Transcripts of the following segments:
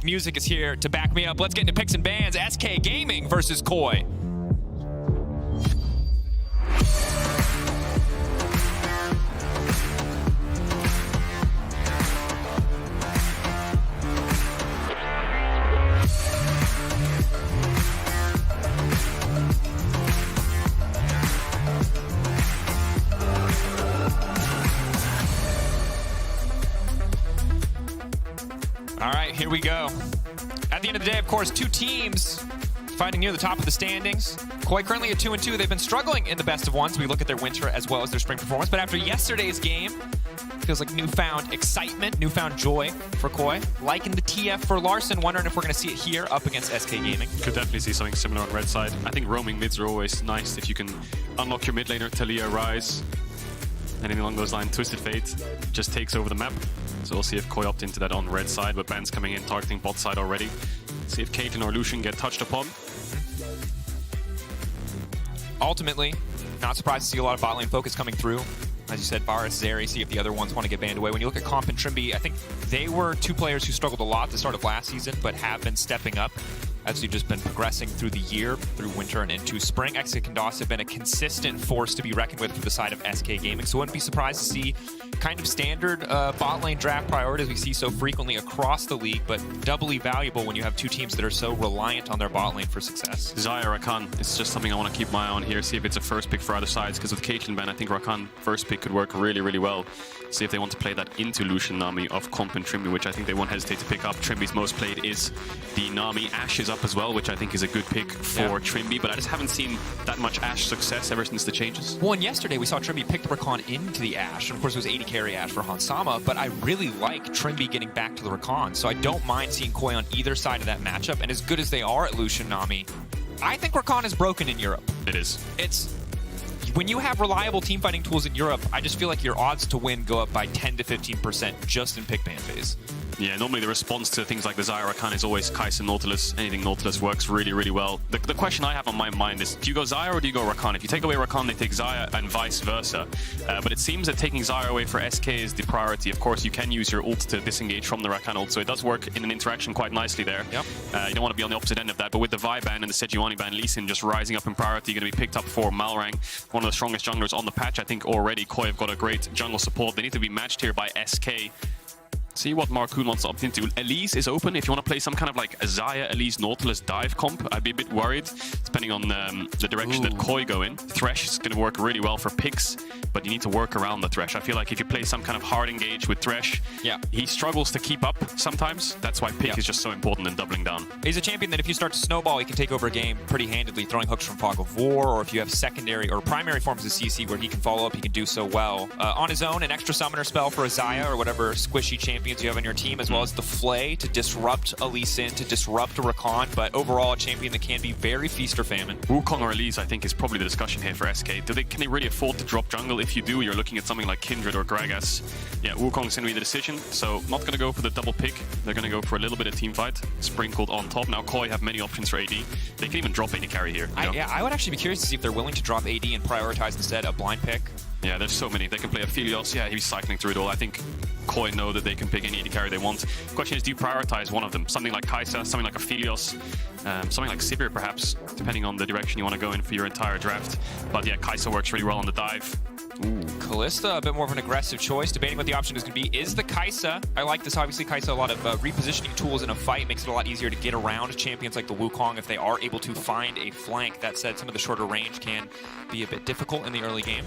music is here to back me up. Let's get into picks and bans. SK Gaming versus Koi. All right, here we go. At the end of the day, of course, two teams fighting near the top of the standings. Koi currently at 2-2. They've been struggling in the best of ones. We look at their winter as well as their spring performance. But after yesterday's game, feels like newfound excitement, newfound joy for Koi. Liking the TF for Larson, wondering if we're going to see it here up against SK Gaming. Could definitely see something similar on red side. I think roaming mids are always nice if you can unlock your mid laner, Talia, Rise, anything along those lines. Twisted Fate just takes over the map. So we'll see if Koi opt into that on red side, but Ben's coming in, targeting bot side already. See if Caitlyn or Lucian get touched upon. Ultimately, not surprised to see a lot of bot lane focus coming through. As you said, Varus, Zeri, see if the other ones want to get banned away. When you look at Comp and Trimby, I think they were two players who struggled a lot at the start of last season, but have been stepping up as you've just been progressing through the year, through winter and into spring. Exit and DOS have been a consistent force to be reckoned with for the side of SK Gaming, so wouldn't be surprised to see kind of standard bot lane draft priorities we see so frequently across the league, but doubly valuable when you have two teams that are so reliant on their bot lane for success. Xayah, Rakan, it's just something I want to keep my eye on here, see if it's a first pick for other sides, because with Caitlyn ban, I think Rakan first pick could work really, really well. See if they want to play that into Lucian Nami of Comp and Trimby, which I think they won't hesitate to pick up. Trimby's most played is the Nami. Ashe is up as well, which I think is a good pick for Trimby, but I just haven't seen that much Ashe success ever since the changes. Well, and yesterday we saw Trimby pick the Rakan into the Ashe, and of course it was 80 carry Ashe for Hansama, but I really like Trimby getting back to the Rakan, so I don't mind seeing Koi on either side of that matchup, and as good as they are at Lucian Nami, I think Rakan is broken in Europe. It is. It's... When you have reliable team fighting tools in Europe, I just feel like your odds to win go up by 10 to 15% just in pick ban phase. Yeah, normally the response to things like the Xayah Rakan is always Kai'Sa Nautilus. Anything Nautilus works really, really well. The question I have on my mind is, do you go Xayah or do you go Rakan? If you take away Rakan, they take Xayah and vice versa. But it seems that taking Xayah away for SK is the priority. Of course, you can use your ult to disengage from the Rakan ult, so it does work in an interaction quite nicely there. Yep. You don't want to be on the opposite end of that, but with the Vi ban and the Sejuani ban, Lee Sin just rising up in priority, going to be picked up for Malrang, one of the strongest junglers on the patch. I think already Koi have got a great jungle support. They need to be matched here by SK. See what Marcoon wants to opt into. Elise is open if you want to play some kind of like a Xayah, Elise, Nautilus dive comp. I'd be a bit worried, depending on the direction that Koi go in. Thresh is going to work really well for picks, but you need to work around the Thresh. I feel like if you play some kind of hard engage with Thresh, he struggles to keep up sometimes. That's why pick is just so important in doubling down. He's a champion that if you start to snowball, he can take over a game pretty handedly, throwing hooks from Fog of War, or if you have secondary or primary forms of CC where he can follow up, he can do so well. On his own, an extra summoner spell for a Xayah or whatever squishy champions you have on your team, as well as the Flay to disrupt a Lee Sin, to disrupt a Rakan, but overall a champion that can be very feast or famine. Wukong or Elise, I think, is probably the discussion here for SK. Can they really afford to drop jungle? If you do, you're looking at something like Kindred or Gragas. Yeah, Wukong's going to be the decision, so not going to go for the double pick. They're going to go for a little bit of team fight, sprinkled on top. Now Koi have many options for AD. They can even drop AD carry here. Yeah, I would actually be curious to see if they're willing to drop AD and prioritize instead a blind pick. Yeah, there's so many. They can play Aphelios. Yeah, he's cycling through it all. I think Koi know that they can pick any AD carry they want. The question is, do you prioritize one of them? Something like Kai'Sa, something like Aphelios, something like Sivir perhaps, depending on the direction you want to go in for your entire draft. But yeah, Kai'Sa works really well on the dive. Ooh, Kalista, a bit more of an aggressive choice. Debating what the option is going to be. Is the Kai'Sa? I like this. Obviously, Kai'Sa, a lot of repositioning tools in a fight makes it a lot easier to get around champions like the Wukong if they are able to find a flank. That said, some of the shorter range can be a bit difficult in the early game.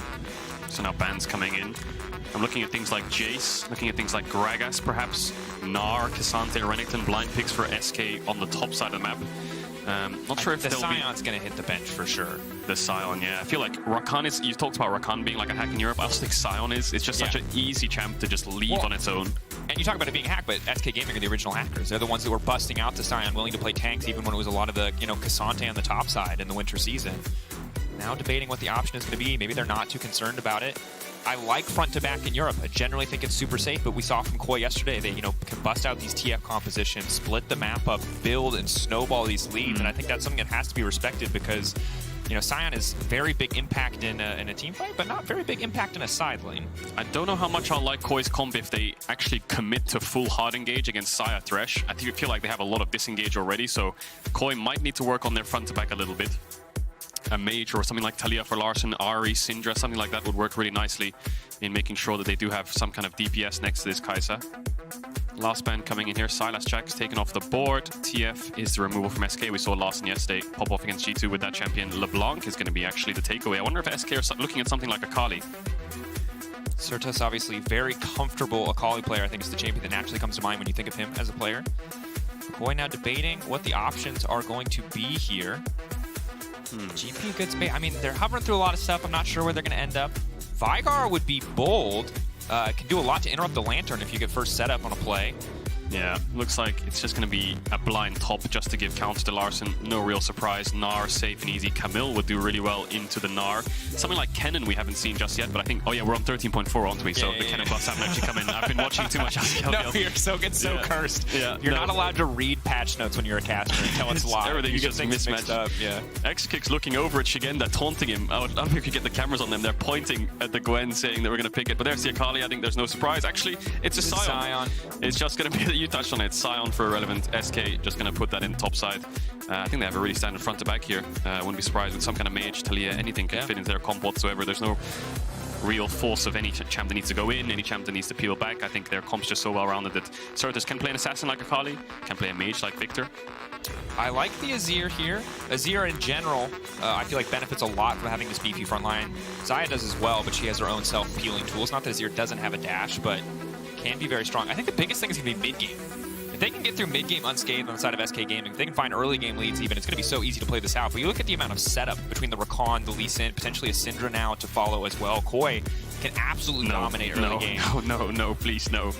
So now bans coming in. I'm looking at things like Jace, looking at things like Gragas perhaps, Gnar, Cassante, Renekton, blind picks for SK on the top side of the map. Not sure if the Scion's going to hit the bench for sure. The Scion, yeah. I feel like Rakan is, you talked about Rakan being like a hack in Europe. I also think Scion is. It's just such an easy champ to just leave on its own. And you talk about it being hacked, but SK Gaming are the original hackers. They're the ones that were busting out the Scion, willing to play tanks even when it was a lot of the, Cassante on the top side in the winter season. Now debating what the option is going to be. Maybe they're not too concerned about it. I like front to back in Europe. I generally think it's super safe, but we saw from Koi yesterday, they can bust out these TF compositions, split the map up, build and snowball these leads, and I think that's something that has to be respected because You know, Sion is very big impact in a team fight, but not very big impact in a side lane. I don't know how much I'll like Koi's comp if they actually commit to full hard engage against Saya Thresh. I feel like they have a lot of disengage already, so Koi might need to work on their front to back a little bit. A mage or something like Talia for Larson, Ari, Syndra, something like that would work really nicely in making sure that they do have some kind of DPS next to this Kai'Sa. Last man coming in here, Silas Jack's taken off the board. TF is the removal from SK. We saw Larson yesterday pop off against G2 with that champion. LeBlanc is going to be actually the takeaway. I wonder if SK are looking at something like Akali. Certus, obviously very comfortable Akali player. I think is the champion that naturally comes to mind when you think of him as a player. Boy, now debating what the options are going to be here. GP good space. I mean, they're hovering through a lot of stuff. I'm not sure where they're going to end up. Vigar would be bold. Can do a lot to interrupt the Lantern if you get first set up on a play. Yeah, looks like it's just going to be a blind top just to give counter to Larson. No real surprise. Gnar, safe and easy. Camille would do really well into the Gnar. Something like Kennen we haven't seen just yet, but I think, oh yeah, we're on 13.4, aren't we? So the Kennen buffs haven't actually come in. I've been watching too much Askel. No, you're so cursed. Yeah, you're not allowed to read patch notes when you're a caster until it's live. Everything's just mismatched up. Yeah. X-Kick's looking over at Shigenda, taunting him. I don't know if you could get the cameras on them. They're pointing at the Gwen, saying that we're going to pick it. But there's the Akali. I think there's no surprise. Actually, it's a Sion. It's just going to be that you touched on it. Sion for irrelevant. SK just going to put that in top side. I think they have a really standard front to back here. Wouldn't be surprised with some kind of mage, Talia, anything can fit into their comp whatsoever. There's no real force of any champ that needs to go in, any champ that needs to peel back. I think their comp's just so well rounded that Certus can play an assassin like Akali, can play a mage like Victor. I like the Azir here. Azir in general, I feel like benefits a lot from having this beefy front line. Xayah does as well, but she has her own self-peeling tools. Not that Azir doesn't have a dash, but can be very strong. I think the biggest thing is going to be mid-game. If they can get through mid-game unscathed on the side of SK Gaming, if they can find early game leads even, it's going to be so easy to play this out. But you look at the amount of setup between the Rakan, the Lee Sin, potentially a Syndra now to follow as well. Koi can absolutely dominate early game. No, please, no.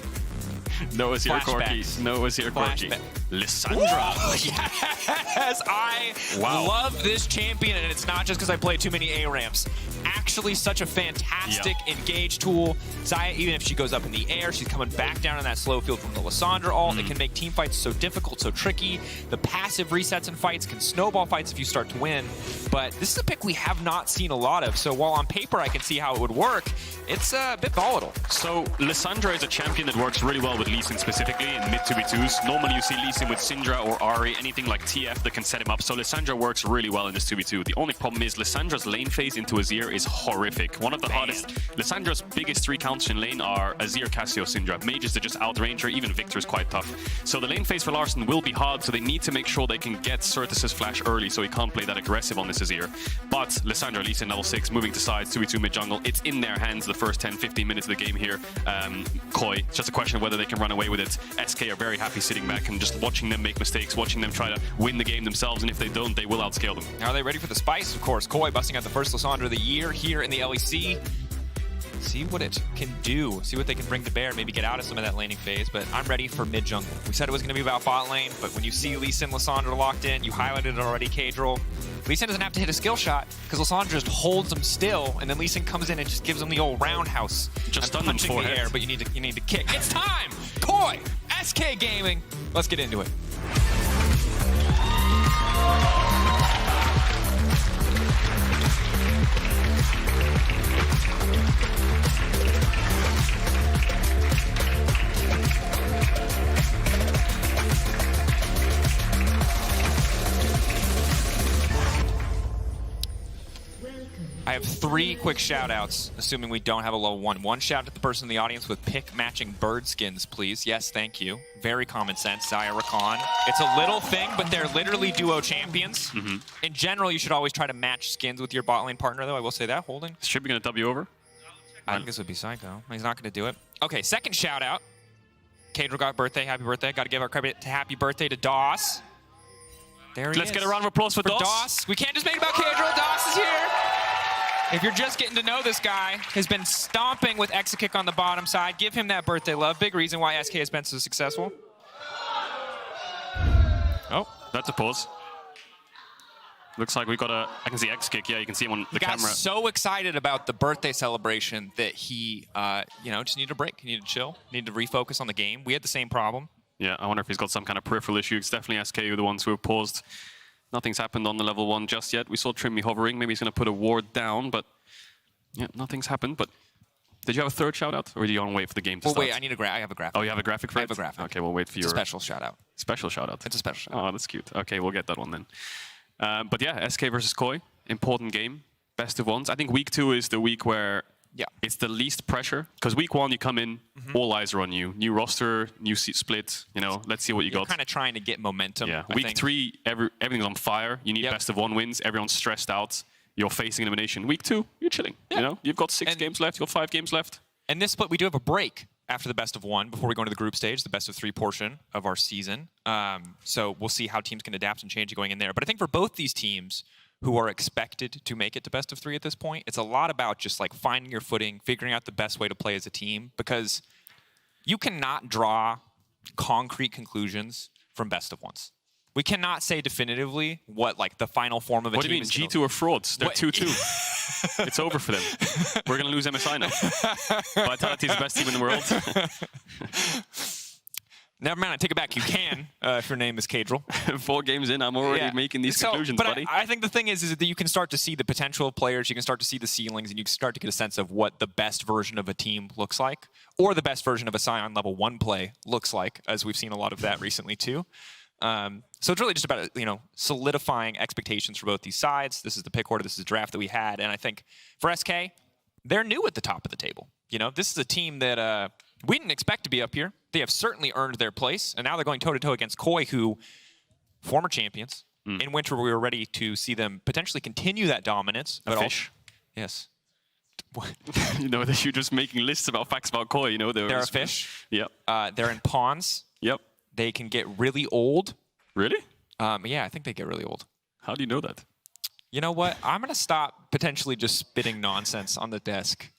No Azir Corki. No Azir Corki. Lissandra. Yes! I love this champion, and it's not just because I play too many A-ramps. Actually, such a fantastic engage tool. Xayah, even if she goes up in the air, she's coming back down in that slow field from the Lissandra ult. It can make team fights so difficult, so tricky. The passive resets in fights can snowball fights if you start to win. But this is a pick we have not seen a lot of. So while on paper I can see how it would work, it's a bit volatile. So Lissandra is a champion that works really well with Lee Sin specifically in mid 2v2s. Normally you see Lee Sin with Syndra or Ari, anything like TF that can set him up. So Lissandra works really well in this 2v2. The only problem is Lissandra's lane phase into Azir is horrific. One of the hardest. Lissandra's biggest 3 counters in lane are Azir, Cassio, Syndra. Mages that just outrange her. Even Victor is quite tough. So the lane phase for Larson will be hard, so they need to make sure they can get Certus's flash early so he can't play that aggressive on this Azir. But Lissandra, Lee Sin level 6, moving to sides, 2v2 mid jungle. It's in their hands the first 10-15 minutes of the game here. Koi, it's just a question of whether they can run away with it. SK are very happy sitting back and just watching them make mistakes, watching them try to win the game themselves, and if they don't, they will outscale them. Are they ready for the spice? Of course, Koi busting out the first Lissandra of the year here in the LEC. See what it can do, see what they can bring to bear, maybe get out of some of that laning phase, but I'm ready for mid jungle. We said it was going to be about bot lane, but when you see Lee Sin, Lissandra locked in, you highlighted it already, Kadril. Lee Sin doesn't have to hit a skill shot, because Lissandra just holds him still, and then Lee Sin comes in and just gives him the old roundhouse. Just stun them in the air, but you need to kick. It's time! Koi! SK Gaming! Let's get into it. I have 3 quick shout-outs, assuming we don't have a level 1. One shout out to the person in the audience with pick matching bird skins, please. Yes, thank you. Very common sense. Xayah, Rakan. It's a little thing, but they're literally duo champions. In general, you should always try to match skins with your bot lane partner, though. I will say that. Holding. Should be going to W over. I think this would be Psycho. He's not going to do it. Okay, second shout-out. Kadril got birthday. Happy birthday. Got to give our credit to happy birthday to Doss. There he is. Let's get a round of applause for Doss. We can't just make it about Kadril. Doss is here. If you're just getting to know this guy, has been stomping with Exakick on the bottom side. Give him that birthday love. Big reason why SK has been so successful. Oh, that's a pause. Looks like we've got a... I can see Exakick. Yeah, you can see him on the camera. He got so excited about the birthday celebration that he, just needed a break. He needed to chill. Needed to refocus on the game. We had the same problem. Yeah, I wonder if he's got some kind of peripheral issue. It's definitely SK who are the ones who have paused Nothing's happened on the level 1 just yet. We saw Trimby hovering. Maybe he's going to put a ward down, but yeah, nothing's happened. But did you have a third shout-out, or do you want to wait for the game to start? Wait, I have a graphic. Oh, you have a graphic for it? I have a graphic. Okay, we'll wait for It's your... a special shout-out. Special shout-out. It's a special shout-out. Oh, that's cute. Okay, we'll get that one then. But yeah, SK versus Koi. Important game. Best of ones. I think week 2 is the week where it's the least pressure. Because week 1, you come in, all eyes are on you. New roster, new seat split. You know, let's see what you got. You're kind of trying to get momentum. Yeah. I Week think. 3, everything's on fire. You need best of 1 wins. Everyone's stressed out. You're facing elimination. Week 2, you're chilling. You know, you've got 6 games left. You've got 5 games left. And this split, we do have a break after the best of 1 before we go into the group stage, the best of 3 portion of our season. So we'll see how teams can adapt and change going in there. But I think for both these teams who are expected to make it to best of 3 at this point, it's a lot about just like finding your footing, figuring out the best way to play as a team, because you cannot draw concrete conclusions from best of 1s. We cannot say definitively what like the final form of a team is. What do you mean? G2 are frauds. They're 2-2. It's over for them. We're going to lose MSI now. Vitality is the best team in the world. Never mind, I take it back. You can, if your name is Cadril. 4 games in, I'm already making these conclusions, buddy. I think the thing is that you can start to see the potential of players, you can start to see the ceilings, and you can start to get a sense of what the best version of a team looks like, or the best version of a Scion level 1 play looks like, as we've seen a lot of that recently too. So it's really just about, you know, solidifying expectations for both these sides. This is the pick order, this is the draft that we had, and I think for SK, they're new at the top of the table. You know, this is a team that we didn't expect to be up here. They have certainly earned their place, and now they're going toe-to-toe against Koi, who, former champions. In winter, we were ready to see them potentially continue that dominance. A fish. Yes. You know, you're just making lists about facts about Koi, you know. They're a fish. Yep. They're in pawns. Yep. They can get really old. Really? Yeah, I think they get really old. How do you know that? You know what? I'm going to stop potentially just spitting nonsense on the desk.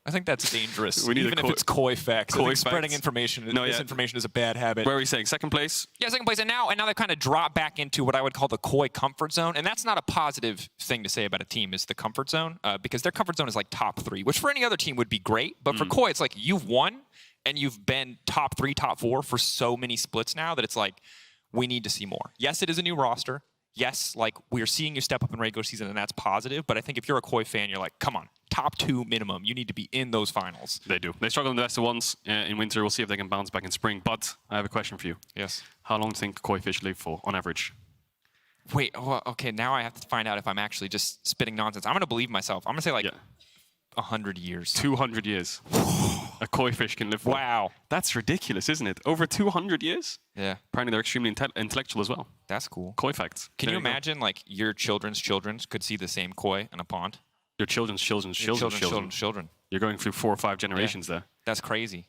I think that's dangerous, even if it's Koi facts. I think spreading information, misinformation is a bad habit. Where are we saying? Second place? Yeah, second place. And now they've kind of dropped back into what I would call the Koi comfort zone. And that's not a positive thing to say about a team, is the comfort zone, because their comfort zone is like top 3, which for any other team would be great. But for Koi, it's like you've won, and you've been top 3, top 4 for so many splits now that it's like, we need to see more. Yes, it is a new roster. Yes, like we're seeing you step up in regular season, and that's positive. But I think if you're a Koi fan, you're like, come on, top 2 minimum. You need to be in those finals. They do. They struggle in the best of 1s in winter. We'll see if they can bounce back in spring. But I have a question for you. Yes. How long do you think Koi fish live for, on average? Wait, okay, now I have to find out if I'm actually just spitting nonsense. I'm going to believe myself. I'm going to say like 100 years. 200 years. A Koi fish can live for. Wow. That's ridiculous, isn't it? Over 200 years? Yeah. Apparently they're extremely intellectual as well. That's cool. Koi facts. Can you imagine, like, your children's children could see the same Koi in a pond? Your children's children's children. You're going through 4 or 5 generations there. That's crazy.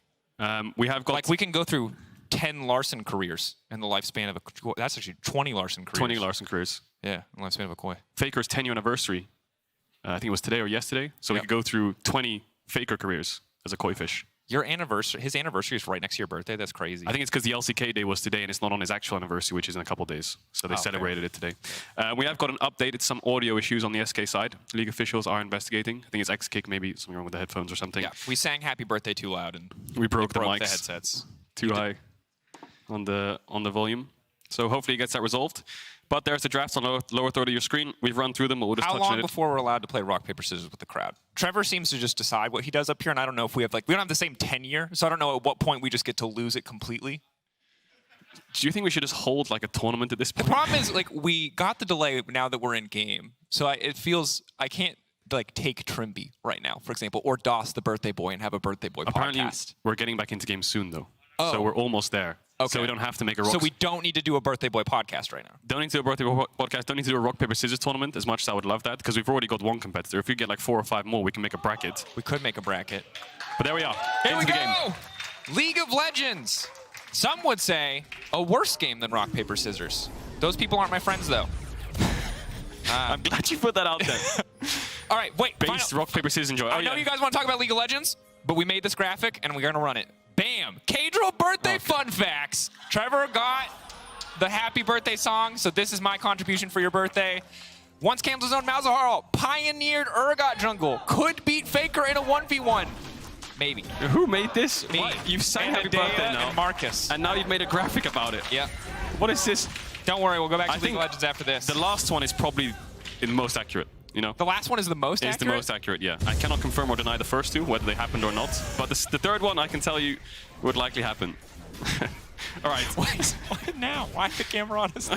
We have got... Like, we can go through 10 Larson careers in the lifespan of a... That's actually 20 Larson careers. 20 Larson careers. Yeah, in the lifespan of a Koi. Faker's 10-year anniversary. I think it was today or yesterday. So we could go through 20 Faker careers as a Koi fish. His anniversary is right next to your birthday? That's crazy. I think it's because the LCK day was today and it's not on his actual anniversary, which is in a couple of days. So they celebrated it today. We have got an update. It's some audio issues on the SK side. League officials are investigating. I think it's X-Kick, maybe something wrong with the headphones or something. Yeah, we sang Happy Birthday too loud and we broke the mics. The headsets. Too high on the volume. So hopefully it gets that resolved. But there's the drafts on the lower third of your screen. We've run through them, but we'll just touch on it. How long before we're allowed to play rock, paper, scissors with the crowd? Trevor seems to just decide what he does up here, and I don't know if we have, like, we don't have the same tenure, so I don't know at what point we just get to lose it completely. Do you think we should just hold, like, a tournament at this point? The problem is, like, we got the delay now that we're in game, so it feels, I can't, like, take Trimby right now, for example, or DOS the birthday boy and have a birthday boy podcast. We're getting back into game soon, though. Oh. So we're almost there. Okay. So we don't have to make a rock. So we don't need to do a birthday boy podcast right now. Don't need to do a birthday boy podcast. Don't need to do a rock paper scissors tournament. As much as I would love that, because we've already got 1 competitor. If we get like 4 or 5 more, we can make a bracket. We could make a bracket. But there we are. Here we go. League of Legends. Some would say a worse game than rock paper scissors. Those people aren't my friends though. I'm glad you put that out there. All right, wait. Based rock paper scissors enjoy. I know you guys want to talk about League of Legends, but we made this graphic and we're gonna run it. Bam! Cadril birthday fun facts. Trevor got the happy birthday song, so this is my contribution for your birthday. Once Cam's own Malzahar pioneered Urgot jungle. Could beat Faker in a 1v1. Maybe. Who made this? Me. What? You've sang happy birthday now. And Marcus. And now you've made a graphic about it. Yeah. What is this? Don't worry, we'll go back to League think of Legends after this. The last one is probably the most accurate. You know, the last one is the most accurate? Is the most accurate, yeah. I cannot confirm or deny the first two, whether they happened or not. But the third one, I can tell you, would likely happen. All right. What now? Why the camera on us now?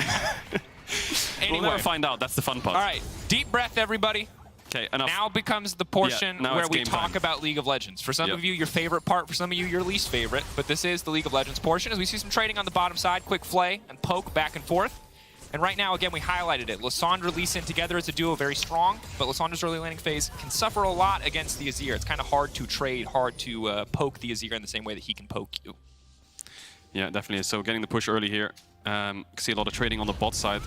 Anyway. We'll never find out. That's the fun part. All right. Deep breath, everybody. Okay, enough. Now becomes the portion where we talk about League of Legends. For some of you, your favorite part. For some of you, your least favorite. But this is the League of Legends portion, as we see some trading on the bottom side. Quick flay and poke back and forth. And right now, again, we highlighted it. Lissandra, Lee Sin together as a duo, very strong. But Lissandra's early laning phase can suffer a lot against the Azir. It's kind of hard to trade, hard to poke the Azir in the same way that he can poke you. Yeah, definitely. So getting the push early here. You can see a lot of trading on the bot side.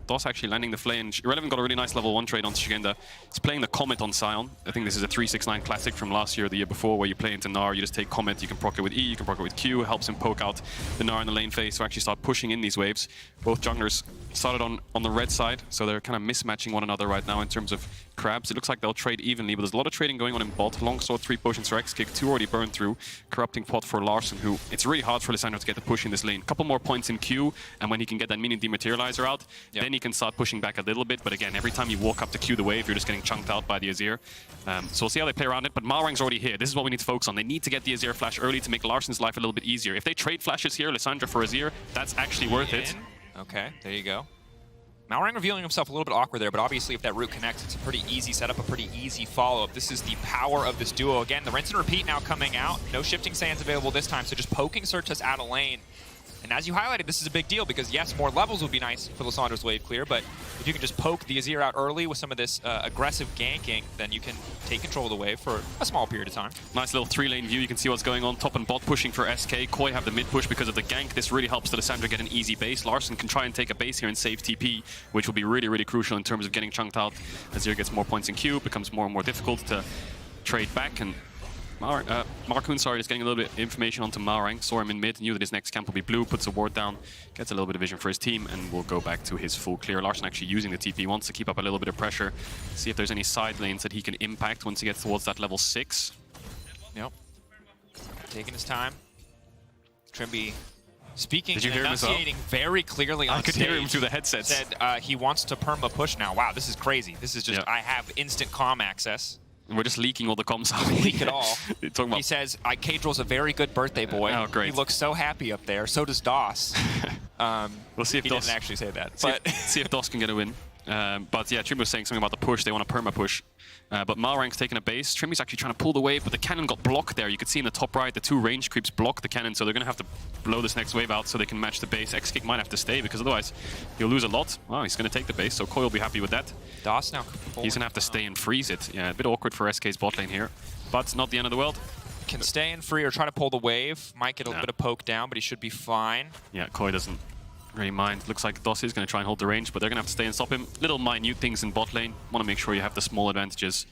DOS actually landing the flay, and Irrelevant got a really nice level 1 trade on Shigenda. He's playing the Comet on Sion. I think this is a 369 classic from last year or the year before, where you play into Gnar, you just take Comet, you can proc it with E, you can proc it with Q, helps him poke out the Gnar in the lane phase to actually start pushing in these waves. Both junglers started on the red side, so they're kind of mismatching one another right now in terms of crabs. It looks like they'll trade evenly, but there's a lot of trading going on in bot. Longsword, 3 potions for X-Kick, 2 already burned through. Corrupting pot for Larssen, who it's really hard for Lissandra to get the push in this lane. Couple more points in Q, and when he can get that minion dematerializer out, then he can start pushing back a little bit. But again, every time you walk up to Q the wave, you're just getting chunked out by the Azir. So we'll see how they play around it, but Malrang's already here. This is what we need to focus on. They need to get the Azir flash early to make Larssen's life a little bit easier. If they trade flashes here, Lissandra for Azir, that's actually worth it. Okay, there you go. Malrang revealing himself a little bit awkward there, but obviously if that root connects, it's a pretty easy setup, a pretty easy follow-up. This is the power of this duo. Again, the rinse and repeat now coming out. No shifting sands available this time, so just poking Surtus out of lane. And as you highlighted, this is a big deal because, yes, more levels would be nice for Lissandra's wave clear, but if you can just poke the Azir out early with some of this aggressive ganking, then you can take control of the wave for a small period of time. Nice little 3-lane view. You can see what's going on. Top and bot pushing for SK. Koi have the mid push because of the gank. This really helps the Lissandra get an easy base. Larssen can try and take a base here and save TP, which will be really, really crucial in terms of getting chunked out. Azir gets more points in Q, becomes more and more difficult to trade back, and Markoon, is getting a little bit of information onto Malrang. Saw him in mid, knew that his next camp will be blue, puts a ward down, gets a little bit of vision for his team, and will go back to his full clear. Larssen actually using the TP, wants to keep up a little bit of pressure, see if there's any side lanes that he can impact once he gets towards that level 6. Yep. Taking his time. Trimby speaking and enunciating very clearly on I could stage, hear him through the headsets. Said he wants to perma push now. Wow, this is crazy. This is just, I have instant comm access. And we're just leaking all the comms out. Leak it all. Talking about... He says, Cadrill's a very good birthday boy. Oh, great. He looks so happy up there. So does DOS. We'll see if he DOS... didn't actually say that. See if DOS can get a win. But yeah, Trimby was saying something about the push. They want a perma push. But Malrang's taking a base. Trimby's actually trying to pull the wave, but the cannon got blocked there. You could see in the top right, the 2 range creeps block the cannon, so they're going to have to blow this next wave out so they can match the base. X-Kick might have to stay, because otherwise he'll lose a lot. Wow, he's going to take the base, so Koi will be happy with that. DOS now. He's going to have to stay and freeze it. Yeah, a bit awkward for SK's bot lane here, but not the end of the world. Can stay in free or try to pull the wave. Might get a little bit of poke down, but he should be fine. Yeah, Koi doesn't really mind. Looks like DOS is going to try and hold the range, but they're going to have to stay and stop him. Little minute things in bot lane. Want to make sure you have the small advantages.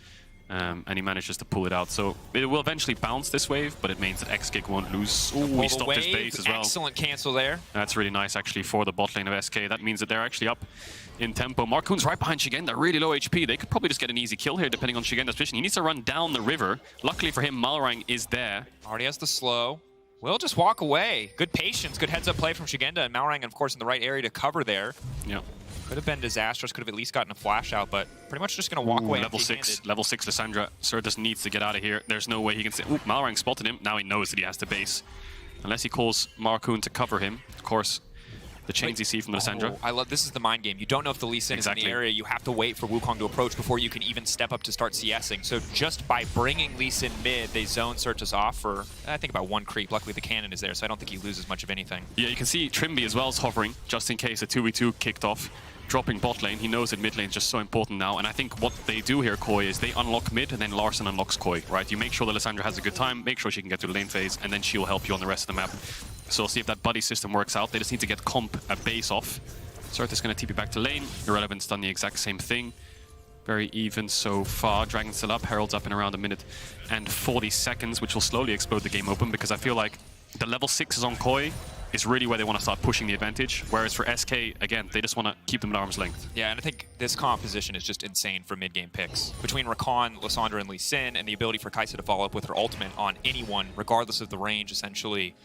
And he manages to pull it out. So it will eventually bounce this wave, but it means that X-Kick won't lose. Ooh, he stopped his base as well. Excellent cancel there. That's really nice, actually, for the bot lane of SK. That means that they're actually up in tempo. Markoon's right behind Shigenda, really low HP. They could probably just get an easy kill here, depending on Shigenda's position. He needs to run down the river. Luckily for him, Malrang is there. Already has the slow. Will just walk away. Good patience, good heads-up play from Shigenda, and Malrang, of course, in the right area to cover there. Yeah. Could have been disastrous, could have at least gotten a flash out, but pretty much just going to walk away. Level 6 Lissandra. Surtus needs to get out of here. There's no way he can say, ooh, Malrang spotted him. Now he knows that he has to base. Unless he calls Markoon to cover him. Of course, the chains you see from the Lissandra. I love, this is the mind game. You don't know if the Lee Sin is in the area. You have to wait for Wukong to approach before you can even step up to start CSing. So just by bringing Lee Sin mid, they zone Surtus off for, I think, about 1 creep. Luckily, the cannon is there, so I don't think he loses much of anything. Yeah, you can see Trimby as well is hovering, just in case a 2v2 kicked off. Dropping bot lane, he knows that mid lane is just so important now, and I think what they do here, Koi, is they unlock mid and then Larssen unlocks Koi, right? You make sure that Lissandra has a good time, make sure she can get to the lane phase, and then she'll help you on the rest of the map. So we'll see if that buddy system works out. They just need to get comp a base off. Surtus going to TP back to lane. Irrelevant's done the exact same thing. Very even so far. Dragon's still up, Herald's up in around 1 minute and 40 seconds, which will slowly explode the game open, because I feel like the level 6 is on Koi. Is really where they want to start pushing the advantage. Whereas for SK, again, they just want to keep them at arm's length. Yeah, and I think this composition is just insane for mid-game picks. Between Rakan, Lissandra, and Lee Sin, and the ability for Kai'Sa to follow up with her ultimate on anyone, regardless of the range, essentially,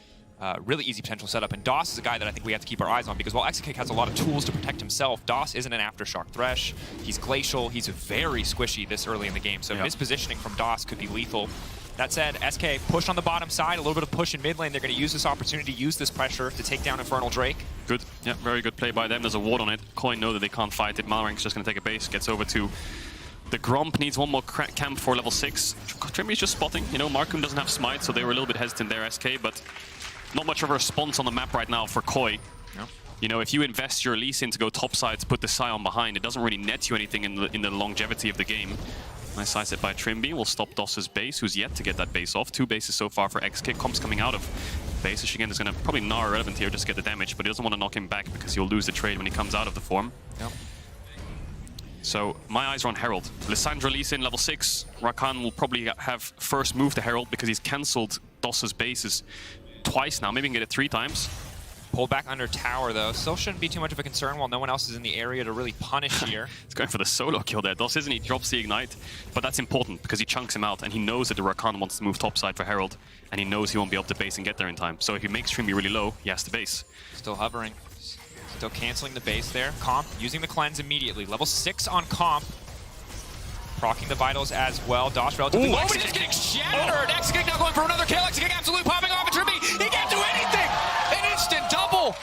really easy potential setup. And DOS is a guy that I think we have to keep our eyes on, because while Exekick has a lot of tools to protect himself, DOS isn't an Aftershock Thresh. He's glacial. He's very squishy this early in the game. So his positioning from DOS could be lethal. That said, SK push on the bottom side, a little bit of push in mid lane. They're going to use this opportunity, use this pressure to take down Infernal Drake. Good. Yeah, very good play by them. There's a ward on it. Koi know that they can't fight it. Malrang's just going to take a base, gets over to the Gromp, needs one more camp for level 6. Trimby's just spotting. You know, Markoon doesn't have smite, so they were a little bit hesitant there, SK, but not much of a response on the map right now for Koi. No. You know, if you invest your Lee Sin to go topside to put the Scion behind, it doesn't really net you anything in the longevity of the game. Nice side set by Trimby. Will stop Doss's base, who's yet to get that base off. 2 bases so far for Exekick. Comp's coming out of base. Shigen is going to probably gnaw irrelevant here just to get the damage, but he doesn't want to knock him back because he'll lose the trade when he comes out of the form. Yep. So my eyes are on Herald. Lissandra Lee Sin level 6. Rakan will probably have first move to Herald because he's cancelled Doss's bases twice now. Maybe he can get it 3 times. Pulled back under tower, though. Still shouldn't be too much of a concern while no one else is in the area to really punish here. He's going for the solo kill there. Doss isn't he? Drops the Ignite. But that's important because he chunks him out and he knows that the Rakan wants to move topside for Herald and he knows he won't be able to base and get there in time. So if he makes Trimby really low, he has to base. Still hovering. Still canceling the base there. Comp using the cleanse immediately. Level 6 on Comp. Proccing the vitals as well. Doss relatively low, but he's just getting shattered. Exekick now going for another kill. Exekick absolutely popping off at Trimby. He can't do anything. An instant double.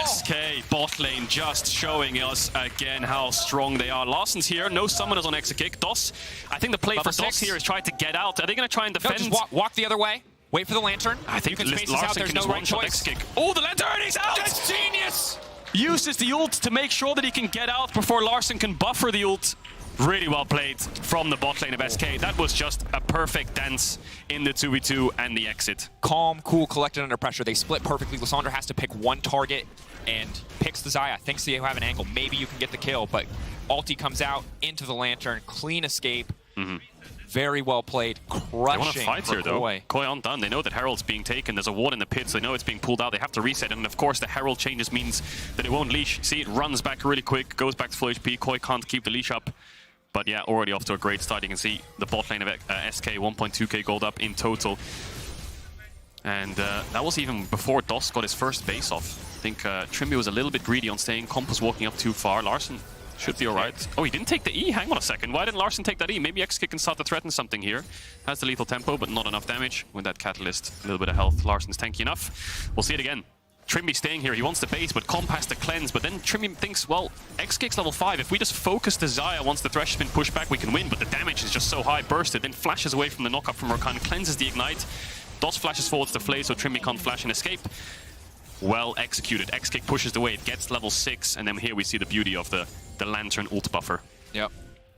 SK bot lane just showing us again how strong they are. Larsen's here, no summoners on Exekick. Doss, I think the play for Doss here is try to get out. Are they going to try and defend? No, just walk the other way. Wait for the lantern. I think you can space this out. There's no right choice. Exekick. Oh, the lantern, he's out! That's genius! Uses the ult to make sure that he can get out before Larsen can buffer the ult. Really well played from the bot lane of SK. That was just a perfect dance in the 2v2 and the exit. Calm, cool, collected under pressure. They split perfectly. Lissandra has to pick one target and picks the Xayah. Thinks they have an angle. Maybe you can get the kill, but Alti comes out into the lantern. Clean escape. Very well played. Crushing. They want to fight here, though. Koi undone. They know that Herald's being taken. There's a ward in the pit, so they know it's being pulled out. They have to reset, and of course the Herald changes means that it won't leash. See, it runs back really quick, goes back to full HP. Koi can't keep the leash up. But yeah, already off to a great start. You can see the bot lane of SK, 1.2k gold up in total. And that was even before Doss got his first base off. I think Trimby was a little bit greedy on staying. Comp was walking up too far. Larsen should be alright. Oh, he didn't take the E? Hang on a second. Why didn't Larsen take that E? Maybe Exekick can start to threaten something here. Has the lethal tempo, but not enough damage. With that Catalyst, a little bit of health. Larsen's tanky enough. We'll see it again. Trimby staying here, he wants the base, but Comp has to cleanse, but then Trimby thinks, well, Exekick's level 5, if we just focus the Xayah once the Thresh has been pushed back, we can win, but the damage is just so high, bursted, then flashes away from the knockup from Rakan, cleanses the Ignite, Doss flashes forwards to Flay, so Trimby can't flash and escape. Well executed, Exekick pushes the way, it gets level 6, and then here we see the beauty of the Lantern ult buffer. Yep.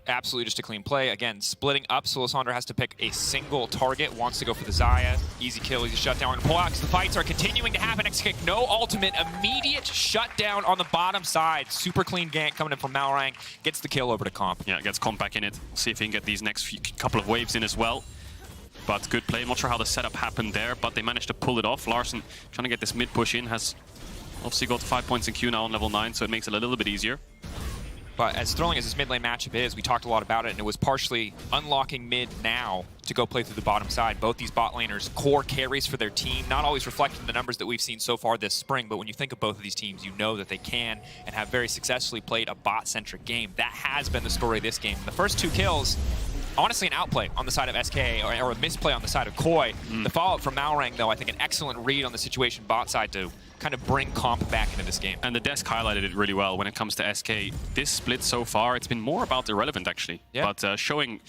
Absolutely just a clean play. Again, splitting up, so Lissandra has to pick a single target, wants to go for the Xayah. Easy kill, easy shutdown. And pull out because the fights are continuing to happen. Exekick, no ultimate, immediate shutdown on the bottom side. Super clean gank coming in from Malrang. Gets the kill over to Comp. Yeah, gets Comp back in it. See if he can get these next couple of waves in as well. But good play. I'm not sure how the setup happened there, but they managed to pull it off. Larsen trying to get this mid push in, has obviously got 5 points in Q now on level 9, so it makes it a little bit easier. But as thrilling as this mid lane matchup is, we talked a lot about it, and it was partially unlocking mid now to go play through the bottom side. Both these bot laners, core carries for their team, not always reflected in the numbers that we've seen so far this spring, but when you think of both of these teams, you know that they can and have very successfully played a bot-centric game. That has been the story of this game. The first 2 kills, honestly an outplay on the side of SK, or a misplay on the side of Koi. The follow-up from Malrang, though, I think an excellent read on the situation bot side to kind of bring Comp back into this game. And the desk highlighted it really well when it comes to SK. This split so far, it's been more about irrelevant actually. Yeah. But showing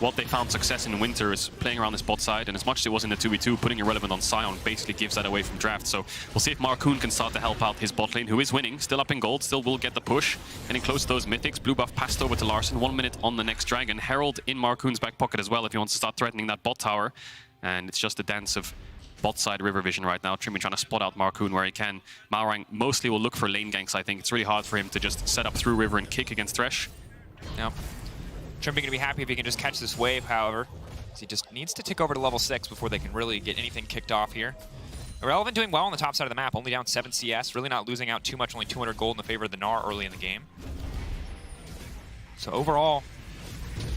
what they found success in winter is playing around this bot side, and as much as it was in the 2v2, putting irrelevant on Scion basically gives that away from draft. So we'll see if Markoon can start to help out his bot lane, who is winning, still up in gold, still will get the push. Getting close to those mythics. Blue buff passed over to Larsen, 1 minute on the next dragon. Herald in Markoon's back pocket as well if he wants to start threatening that bot tower. And it's just a dance of bot side river vision right now. Trimby trying to spot out Markoon where he can. Malrang mostly will look for lane ganks, I think. It's really hard for him to just set up through river and kick against Thresh. Yep. Trimby going to be happy if he can just catch this wave, however. He just needs to tick over to level 6 before they can really get anything kicked off here. Irrelevant doing well on the top side of the map, only down 7 CS, really not losing out too much, only 200 gold in the favor of the Gnar early in the game. So overall,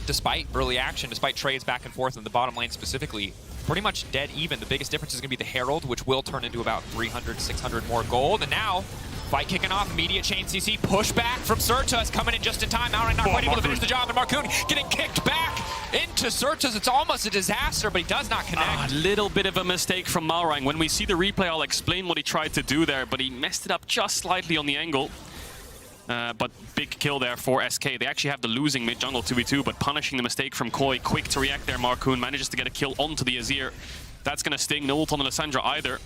despite early action, despite trades back and forth in the bottom lane specifically, pretty much dead even. The biggest difference is going to be the Herald, which will turn into about 300, 600 more gold. And now, fight kicking off, immediate chain CC, pushback from Certus, coming in just in time. Malrang not quite able to finish the job, and Marcoon getting kicked back into Certus. It's almost a disaster, but he does not connect. A little bit of a mistake from Malrang. When we see the replay, I'll explain what he tried to do there, but he messed it up just slightly on the angle. But big kill there for SK. They actually have the losing mid-jungle 2v2, but punishing the mistake from Koi. Quick to react there, Marcoon manages to get a kill onto the Azir. That's going to sting. No ult on the Lissandra either.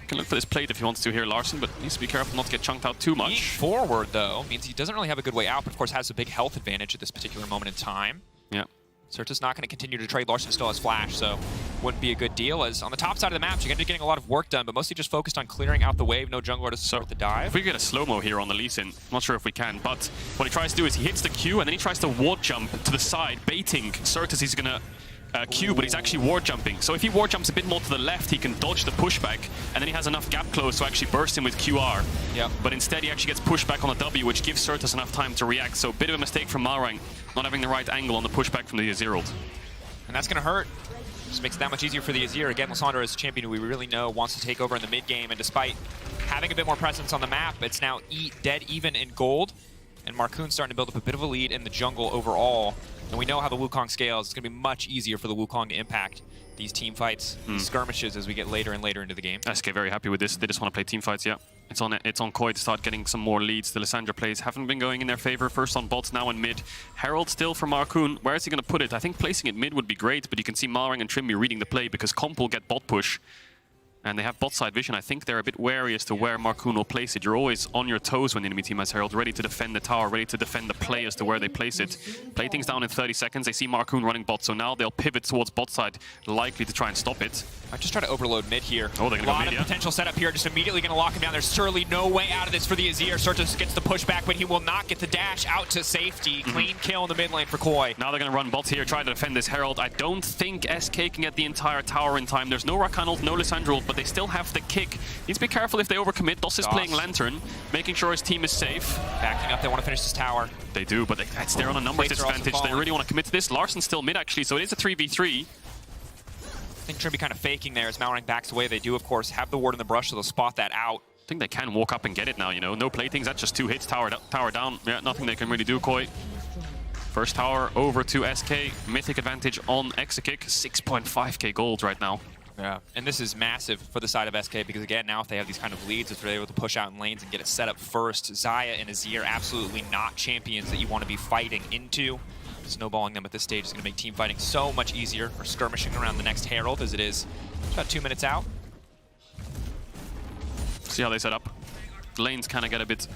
Can look for this plate if he wants to here, Larson, but needs to be careful not to get chunked out too much. Being forward, though, means he doesn't really have a good way out, but of course has a big health advantage at this particular moment in time. Yeah. Certus not going to continue to trade. Larson still has flash, so wouldn't be a good deal. As on the top side of the map, you're going to be getting a lot of work done, but mostly just focused on clearing out the wave. No jungler to support the dive. If we get a slow-mo here on the Lee Sin, not sure if we can, but what he tries to do is he hits the Q and then he tries to ward jump to the side, baiting Certus. He's going to Q, but he's actually ward jumping. So if he ward jumps a bit more to the left, he can dodge the pushback, and then he has enough gap close to actually burst him with QR. Yeah. But instead, he actually gets pushed back on a W, which gives Certus enough time to react. So a bit of a mistake from Malrang, not having the right angle on the pushback from the Azir ult. And that's going to hurt. Just makes it that much easier for the Azir. Again, Lissandra is a champion who we really know wants to take over in the mid game, and despite having a bit more presence on the map, it's now dead even in gold. And Marcoon's starting to build up a bit of a lead in the jungle overall. And we know how the Wukong scales. It's going to be much easier for the Wukong to impact these team fights, these skirmishes as we get later and later into the game. SK very happy with this. They just want to play team fights, yeah. It's on Koi to start getting some more leads. The Lissandra plays haven't been going in their favor. First on bots, now in mid. Herald still for Marcoon. Where is he going to put it? I think placing it mid would be great, but you can see Malrang and Trimby reading the play because Comp will get bot push. And they have bot side vision. I think they're a bit wary as to where Marcoon will place it. You're always on your toes when the enemy team has Herald, ready to defend the tower, ready to defend the play as to where they place it. Play things down in 30 seconds. They see Marcoon running bot, so now they'll pivot towards bot side, likely to try and stop it. I just try to overload mid here. Oh, they're going to go mid, A lot of potential setup here, just immediately going to lock him down. There's surely no way out of this for the Azir. Certus gets the pushback, but he will not get the dash out to safety. Clean kill in the mid lane for Koi. Now they're going to run bot here, try to defend this Herald. I don't think SK can get the entire tower in time. There's no Rakan ult, no Lissandra ult, but they still have the kick. Needs to be careful if they overcommit. Doss is playing Lantern, making sure his team is safe. Backing up, they want to finish this tower. They do, but they're on a numbers disadvantage. They really want to commit to this. Larson's still mid, actually, so it is a 3v3. I think Trimby kind of faking there as Malrang backs away. They do, of course, have the ward in the brush, so they'll spot that out. I think they can walk up and get it now, you know. No playthings, that's just 2 hits, tower down. Yeah, nothing they can really do, Koi. First tower over to SK. Mythic advantage on Exekick. 6.5k gold right now. Yeah, and this is massive for the side of SK because, again, now if they have these kind of leads, if they're able to push out in lanes and get it set up first, Xayah and Azir absolutely not champions that you want to be fighting into. Snowballing them at this stage is going to make team fighting so much easier, or skirmishing around the next Herald as it is. It's about 2 minutes out. See how they set up. The lanes kind of get a bit...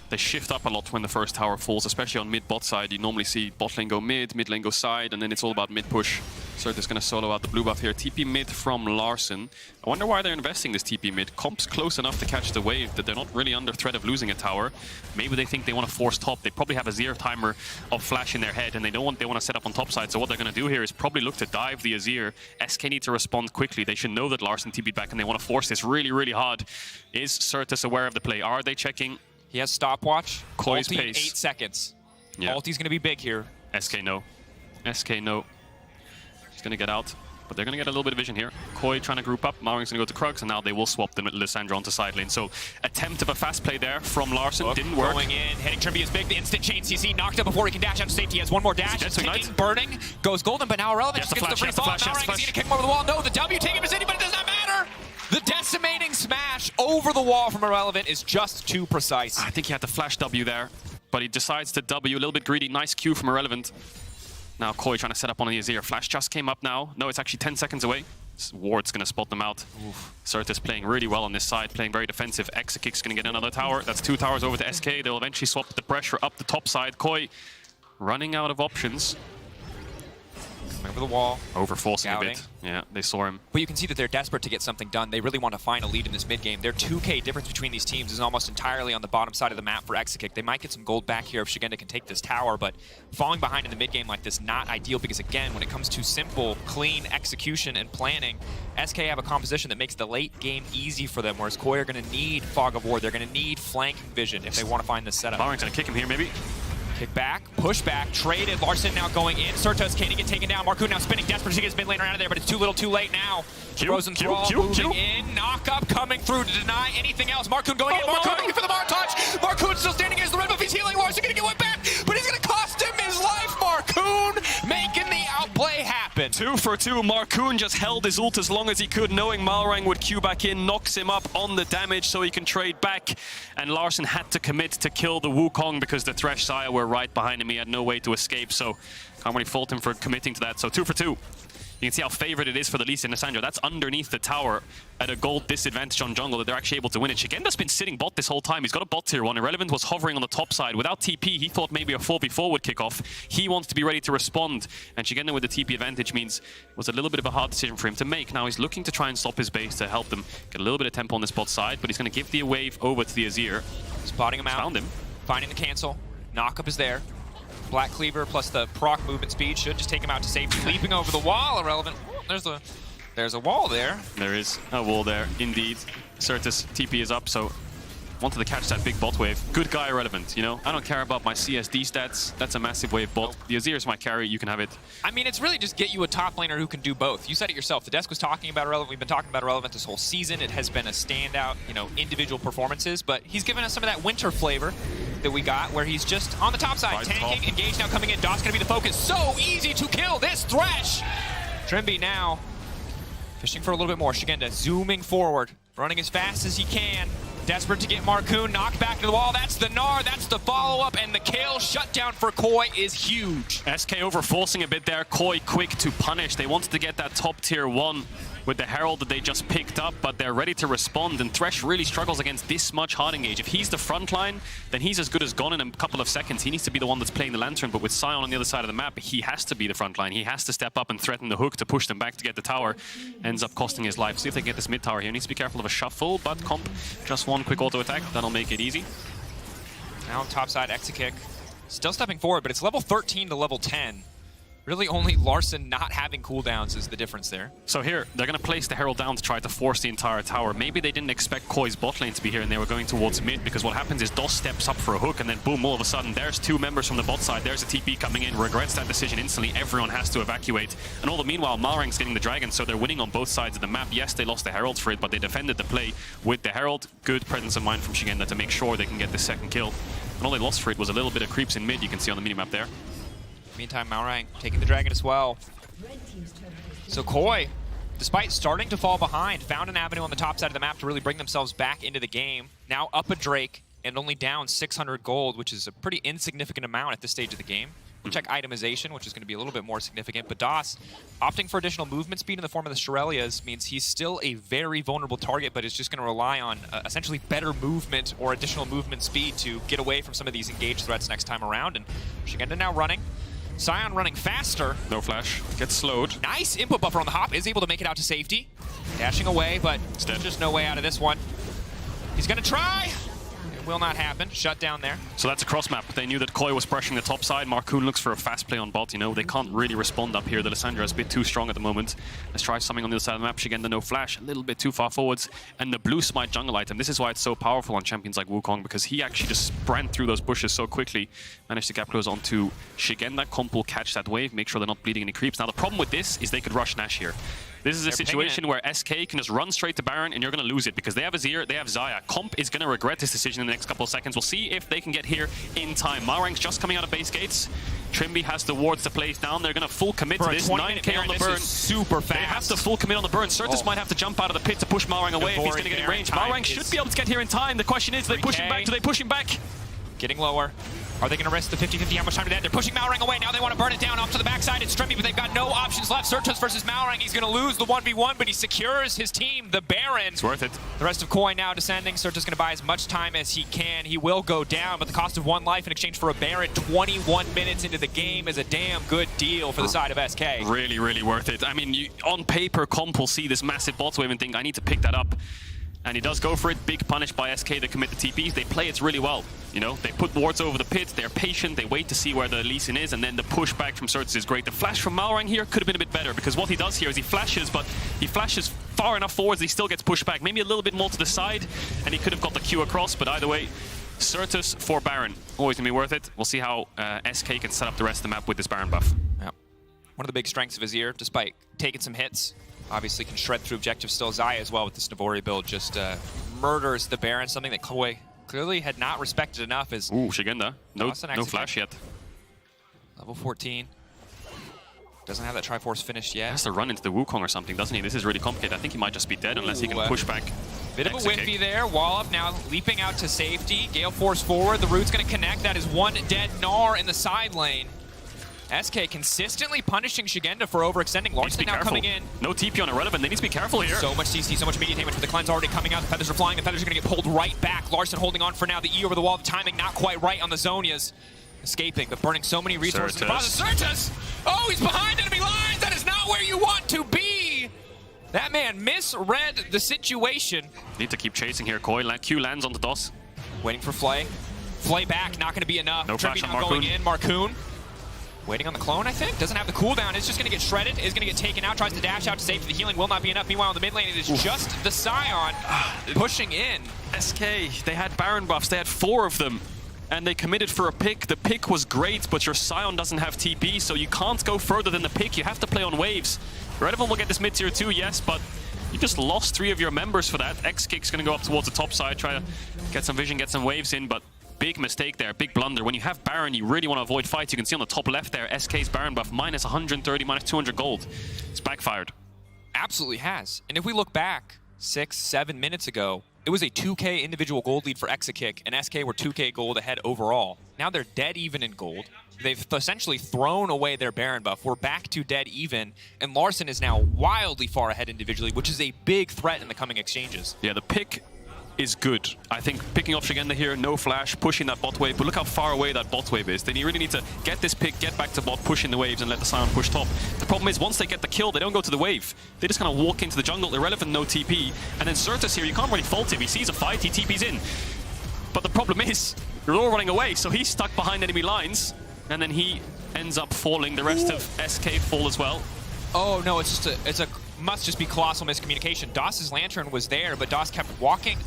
They shift up a lot when the first tower falls, especially on mid-bot side. You normally see bot lane go mid lane go side, and then it's all about mid-push. Certus going to solo out the blue buff here. TP mid from Larson. I wonder why they're investing this TP mid. Comp's close enough to catch the wave that they're not really under threat of losing a tower. Maybe they think they want to force top. They probably have a 0 timer of flash in their head, and they want to set up on top side. So what they're going to do here is probably look to dive the Azir. SK need to respond quickly. They should know that Larson TP'd back, and they want to force this really, really hard. Is Certus aware of the play? Are they checking? He has stopwatch. Koi's Ulti in pace. 8 seconds. Yeah. Ulti's going to be big here. SK no. SK no. He's going to get out, but they're going to get a little bit of vision here. Koi trying to group up. Malrang's going to go to Krugs, and now they will swap them with Lissandra onto side lane. So attempt of a fast play there from Larson. Didn't work. Going in, hitting Trimby is big. The instant chain CC knocked up before he can dash out to safety. He has one more dash. Taking burning. Goes golden, but now irrelevant. Just gets the free fall. Malrang is going to kick him over the wall. No, the W taking him as anybody, does not matter. The decimating smash over the wall from Irrelevant is just too precise. I think he had to flash W there, but he decides to W, a little bit greedy. Nice Q from Irrelevant. Now Koi trying to set up on the Azir. Flash just came up now. No, it's actually 10 seconds away. Ward's going to spot them out. Certus playing really well on this side, playing very defensive. Exekick's going to get another tower. That's 2 towers over to SK. They'll eventually swap the pressure up the top side. Koi running out of options. Over the wall. Over-forcing a bit. Yeah, they saw him. But you can see that they're desperate to get something done. They really want to find a lead in this mid-game. Their 2k difference between these teams is almost entirely on the bottom side of the map for Exekick. They might get some gold back here if Shigenda can take this tower, but falling behind in the mid-game like this, not ideal, because again, when it comes to simple, clean execution and planning, SK have a composition that makes the late game easy for them, whereas Koi are going to need Fog of War. They're going to need flanking vision if they want to find this setup. Malrang's going to kick him here, maybe. Kick back, push back, traded. Larson now going in. Certos can't get taken down. Marcoon now spinning, desperate to get his mid lane around there, but it's too little too late now. Frozen Thrall moving in. Knock up coming through to deny anything else. Marcoon going in. Marcoon looking for the Mar touch. Marcoon still standing against the red buff. He's healing. Larson gonna get one back, but he's gonna cost him his life. Marcoon making the outplay happen. 2 for 2. Marcoon just held his ult as long as he could, knowing Malrang would queue back in, knocks him up on the damage so he can trade back. And Larson had to commit to kill the Wukong because the Thresh Xayah were right behind him. He had no way to escape, so can't really fault him for committing to that. So 2 for 2. You can see how favored it is for the Lee Sin and Lissandra. That's underneath the tower at a gold disadvantage on jungle that they're actually able to win it. Shigenda's been sitting bot this whole time. He's got a bot tier 1. Irrelevant was hovering on the top side. Without TP, he thought maybe a 4v4 would kick off. He wants to be ready to respond. And Shigenda with the TP advantage means it was a little bit of a hard decision for him to make. Now he's looking to try and stop his base to help them get a little bit of tempo on this bot side, but he's going to give the wave over to the Azir. Spotting him out. Found him. Finding the cancel. Knockup is there. Black Cleaver plus the proc movement speed should just take him out to safety. Leaping over the wall, Irrelevant. There's a wall there. There is a wall there, indeed. Certus TP is up, so wanted to catch that big bot wave. Good guy, Irrelevant, you know? I don't care about my CSD stats. That's a massive wave bot. The Azir is my carry. You can have it. I mean, it's really just get you a top laner who can do both. You said it yourself. The desk was talking about Irrelevant. We've been talking about Irrelevant this whole season. It has been a standout, you know, individual performances, but he's given us some of that winter flavor that we got where he's just on the top side, tanking, engage now coming in. Dot's gonna be the focus. So easy to kill this Thresh. Trimby now fishing for a little bit more. Shigenda zooming forward, running as fast as he can. Desperate to get Marcoon knocked back to the wall. That's the Gnar, that's the follow-up, and the Kayle shutdown for Koi is huge. SK over forcing a bit there. Koi quick to punish. They wanted to get that top tier 1 with the Herald that they just picked up, but they're ready to respond, and Thresh really struggles against this much hard engage. If he's the front line, then he's as good as gone in a couple of seconds. He needs to be the one that's playing the Lantern, but with Sion on the other side of the map, he has to be the front line. He has to step up and threaten the hook to push them back to get the tower. Ends up costing his life. See if they can get this mid tower here. Needs to be careful of a shuffle, but Comp, just one quick auto attack. That'll make it easy. Now topside exit kick. Still stepping forward, but it's level 13 to level 10. Really only Larson not having cooldowns is the difference there. So here, they're going to place the Herald down to try to force the entire tower. Maybe they didn't expect Koi's bot lane to be here and they were going towards mid, because what happens is DOS steps up for a hook and then boom, all of a sudden there's 2 members from the bot side. There's a TP coming in, regrets that decision instantly. Everyone has to evacuate. And all the meanwhile, Malrang's getting the dragon, so they're winning on both sides of the map. Yes, they lost the Herald for it, but they defended the play with the Herald. Good presence of mind from Shigenda to make sure they can get the second kill. And all they lost for it was a little bit of creeps in mid, you can see on the minimap there. Meantime, Malrang taking the dragon as well. So Koi, despite starting to fall behind, found an avenue on the top side of the map to really bring themselves back into the game. Now up a Drake and only down 600 gold, which is a pretty insignificant amount at this stage of the game. We'll check itemization, which is going to be a little bit more significant. But DOS opting for additional movement speed in the form of the Shirelias means he's still a very vulnerable target, but is just going to rely on essentially better movement or additional movement speed to get away from some of these engaged threats next time around. And Shigenda now running. Sion running faster. No flash. Gets slowed. Nice input buffer on the hop. Is able to make it out to safety. Dashing away, but there's just no way out of this one. He's going to try. It will not happen. Shut down there. So that's a cross map. They knew that Koi was pressuring the top side. Marcoon looks for a fast play on bot. You know, they can't really respond up here. The Lissandra is a bit too strong at the moment. Let's try something on the other side of the map. Shigenda no flash. A little bit too far forwards. And the blue smite jungle item. This is why it's so powerful on champions like Wukong, because he actually just ran through those bushes so quickly. Managed to gap close onto Shigenda. Comp will catch that wave. Make sure they're not bleeding any creeps. Now the problem with this is they could rush Nash here. This is a situation where SK can just run straight to Baron and you're going to lose it because they have Azir, they have Xayah. Comp is going to regret this decision in the next couple of seconds. We'll see if they can get here in time. Malrang's just coming out of base gates. Trimby has the wards to place down. They're going to full commit to this. 9k on the burn. Super fast. They have to full commit on the burn. Certus might have to jump out of the pit to push Malrang away if he's going to get in range. Malrang should be able to get here in time. The question is, do they push him back? Do they push him back? Getting lower. Are they going to risk the 50-50? How much time do they have? They're pushing Malrang away. Now they want to burn it down off to the backside. It's Trimby, but they've got no options left. Certus versus Malrang. He's going to lose the 1v1, but he secures his team, the Baron. It's worth it. The rest of Koi now descending. Certus going to buy as much time as he can. He will go down, but the cost of 1 life in exchange for a Baron 21 minutes into the game is a damn good deal for the side of SK. Really, really worth it. I mean, on paper, Comp will see this massive bot wave and think, I need to pick that up. And he does go for it. Big punish by SK to commit the TPs. They play it really well. You know, they put wards over the pit. They're patient. They wait to see where the Lee Sin is. And then the pushback from Certus is great. The flash from Malrang here could have been a bit better because what he does here is he flashes, but he flashes far enough forwards. He still gets pushed back. Maybe a little bit more to the side. And he could have got the Q across. But either way, Certus for Baron. Always going to be worth it. We'll see how SK can set up the rest of the map with this Baron buff. Yeah. One of the big strengths of Azir, despite taking some hits, obviously can shred through objectives still. Xayah as well with this Navori build just murders the Baron, something that Koi clearly had not respected enough. Is Ooh, Shigenda. No flash yet. Level 14. Doesn't have that Triforce finished yet. He has to run into the Wukong or something, doesn't he? This is really complicated. I think he might just be dead unless he can push back. Bit of a whiffy there. Wall up now, leaping out to safety. Gale Force forward. The root's going to connect. That is one dead Gnar in the side lane. SK consistently punishing Shigenda for overextending. Larson now coming in. No TP on Irrelevant. They need to be careful here. So much CC, so much media damage, but the cleanse already coming out. The feathers are flying. The feathers are going to get pulled right back. Larson holding on for now. The E over the wall. The timing not quite right on the Zhonya's. Escaping, but burning so many resources. Certus! Oh, he's behind enemy lines! That is not where you want to be! That man misread the situation. Need to keep chasing here. Koi. Q lands on the DOS. Waiting for Flay. Flay back, not going to be enough. No flash on not going in. Marcoon. Waiting on the clone, I think. Doesn't have the cooldown. It's just going to get shredded. Is going to get taken out. Tries to dash out to safety. The healing will not be enough. Meanwhile, in the mid lane, it is just the Scion pushing in. SK, they had Baron buffs. They had 4 of them. And they committed for a pick. The pick was great, but your Scion doesn't have TP, so you can't go further than the pick. You have to play on waves. Redevon will get this mid-tier too, yes, but you just lost 3 of your members for that. X-Kick's going to go up towards the top side, try to get some vision, get some waves in, but big mistake there, big blunder. When you have Baron, you really want to avoid fights. You can see on the top left there, SK's Baron buff, minus 130, minus 200 gold. It's backfired. Absolutely has. And if we look back 6-7 minutes ago, it was a 2k individual gold lead for Exakick, and SK were 2k gold ahead overall. Now they're dead even in gold. They've essentially thrown away their Baron buff. We're back to dead even, and Larson is now wildly far ahead individually, which is a big threat in the coming exchanges. Yeah, the pick is good. I think picking off Shigenda here, no flash, pushing that bot wave, but look how far away that bot wave is. Then you really need to get this pick, get back to bot, push in the waves, and let the Scion push top. The problem is, once they get the kill, they don't go to the wave. They just kind of walk into the jungle, Irrelevant, no TP. And then Certus here, you can't really fault him. He sees a fight, he TP's in. But the problem is, you're all running away, so he's stuck behind enemy lines, and then he ends up falling. The rest of SK fall as well. Oh no, it's a must just be colossal miscommunication. Doss's Lantern was there, but Doss kept walking.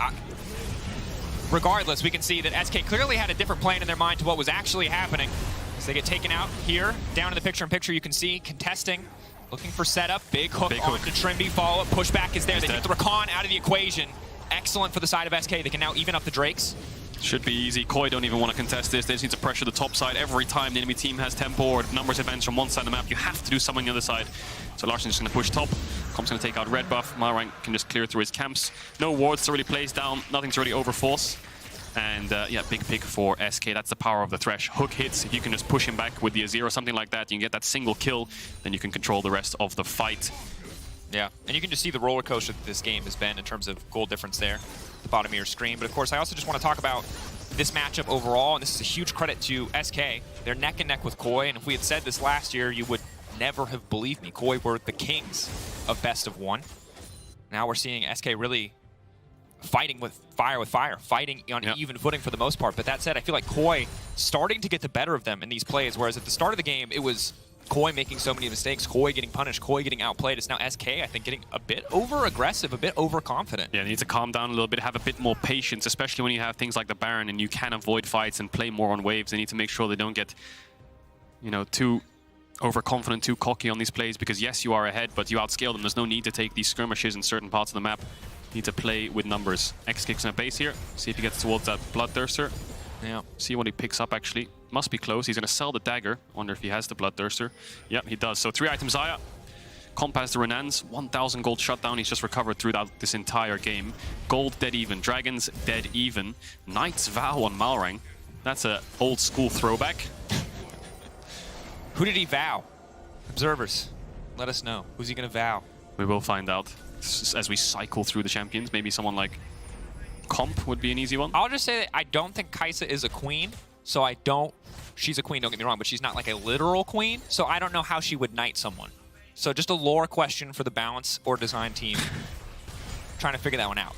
Regardless, we can see that SK clearly had a different plan in their mind to what was actually happening. As they get taken out here, down in the picture-in-picture, you can see contesting, looking for setup, big hook onto Trimby, follow-up, pushback is there. They take the Rakan out of the equation. Excellent for the side of SK. They can now even up the Drakes. Should be easy. Koi don't even want to contest this. They just need to pressure the top side every time the enemy team has tempo or numbers advance from one side of the map. You have to do something on the other side. So Larson's just going to push top. Comp's going to take out red buff. Malrang can just clear through his camps. No wards to really place down. Nothing to really overforce. And yeah, big pick for SK. That's the power of the Thresh. Hook hits. If you can just push him back with the Azir or something like that, you can get that single kill. Then you can control the rest of the fight. Yeah, and you can just see the roller coaster that this game has been in terms of gold difference there at the bottom of your screen. But of course, I also just want to talk about this matchup overall, and this is a huge credit to SK. They're neck and neck with Koi, and if we had said this last year, you would never have believed me. Koi were the kings of best of one. Now we're seeing SK really fighting with fire, fighting on even footing for the most part. But that said, I feel like Koi starting to get the better of them in these plays, whereas at the start of the game, it was Koi making so many mistakes, Koi getting punished, Koi getting outplayed. It's now SK, I think, getting a bit over-aggressive, a bit over-confident. Yeah, you need to calm down a little bit, have a bit more patience, especially when you have things like the Baron and you can avoid fights and play more on waves. They need to make sure they don't get, you know, too overconfident, too cocky on these plays, because yes, you are ahead, but you outscale them. There's no need to take these skirmishes in certain parts of the map. You need to play with numbers. X kicks in a base here. See if he gets towards that Bloodthirster. Yeah. See what he picks up, actually. Must be close. He's going to sell the dagger. Wonder if he has the Bloodthirster. Yep, he does. So 3 items Xayah. Comp has the Renans. 1,000 gold shutdown. He's just recovered throughout this entire game. Gold dead even. Dragons dead even. Knight's Vow on Malrang. That's a old school throwback. Who did he vow? Observers, let us know. Who's he going to vow? We will find out as we cycle through the champions. Maybe someone like Comp would be an easy one. I'll just say that I don't think Kai'Sa is a queen, so I don't... She's a queen, don't get me wrong, but she's not like a literal queen, so I don't know how she would knight someone. So just a lore question for the balance or design team. Trying to figure that one out.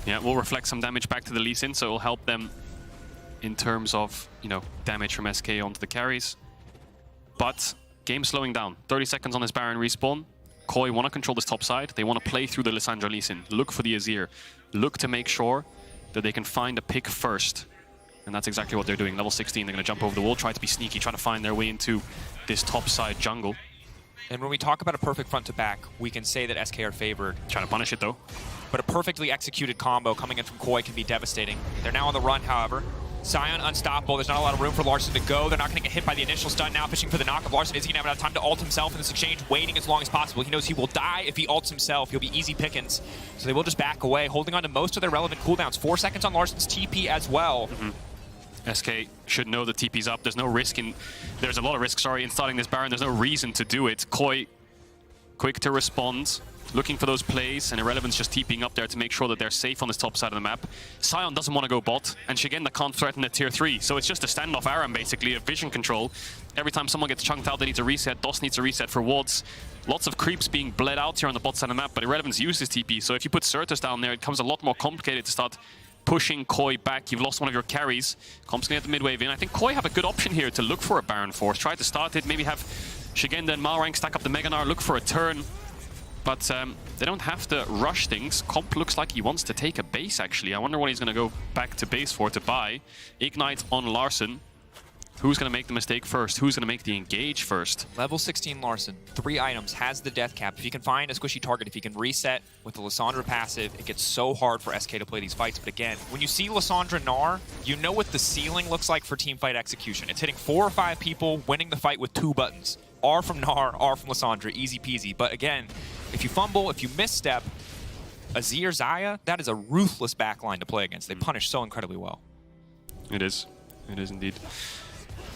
Yeah, we'll reflect some damage back to the Lee Sin, so it'll help them in terms of, you know, damage from SK onto the carries. But game slowing down. 30 seconds on this Baron respawn. Koi want to control this top side. They want to play through the Lissandra Lee Sin. Look for the Azir. Look to make sure that they can find a pick first. And that's exactly what they're doing. Level 16, they're going to jump over the wall, try to be sneaky, try to find their way into this top side jungle. And when we talk about a perfect front to back, we can say that SK are favored. Trying to punish it though. But a perfectly executed combo coming in from Koi can be devastating. They're now on the run, however. Sion unstoppable. There's not a lot of room for Larssen to go. They're not going to get hit by the initial stun now, fishing for the knock-up. Larssen is going to have enough time to ult himself in this exchange, waiting as long as possible. He knows he will die if he ults himself. He'll be easy pickings. So they will just back away, holding on to most of their relevant cooldowns. 4 seconds on Larsen's TP as well. SK should know the TP's up. There's no risk in... There's a lot of risk, sorry, in starting this Baron. There's no reason to do it. Koi, quick to respond. Looking for those plays, and Irrelevant's just TPing up there to make sure that they're safe on this top side of the map. Sion doesn't want to go bot, and Shigenda can't threaten the tier 3. So it's just a standoff ARAM, basically, a vision control. Every time someone gets chunked out, they need to reset. DOS needs to reset for Vods. Lots of creeps being bled out here on the bot side of the map, but Irrelevant's used his TP. So if you put Certus down there, it becomes a lot more complicated to start pushing Koi back. You've lost one of your carries. Comp's gonna get the mid-wave in. I think Koi have a good option here to look for a Baron Force. Try to start it, maybe have Shigenda and Malrang stack up the Mega Gnar, look for a turn. But they don't have to rush things. Comp looks like he wants to take a base, actually. I wonder what he's going to go back to base for to buy. Ignite on Larssen. Who's going to make the mistake first? Who's going to make the engage first? Level 16 Larssen, 3 items, has the death cap. If he can find a squishy target, if he can reset with the Lissandra passive, it gets so hard for SK to play these fights. But again, when you see Lissandra Gnar, you know what the ceiling looks like for team fight execution. It's hitting 4 or 5 people, winning the fight with 2 buttons. R from Gnar, R from Lissandra, easy peasy. But again, if you fumble, if you misstep, Azir, Xayah, that is a ruthless backline to play against. They punish so incredibly well. It is. It is indeed.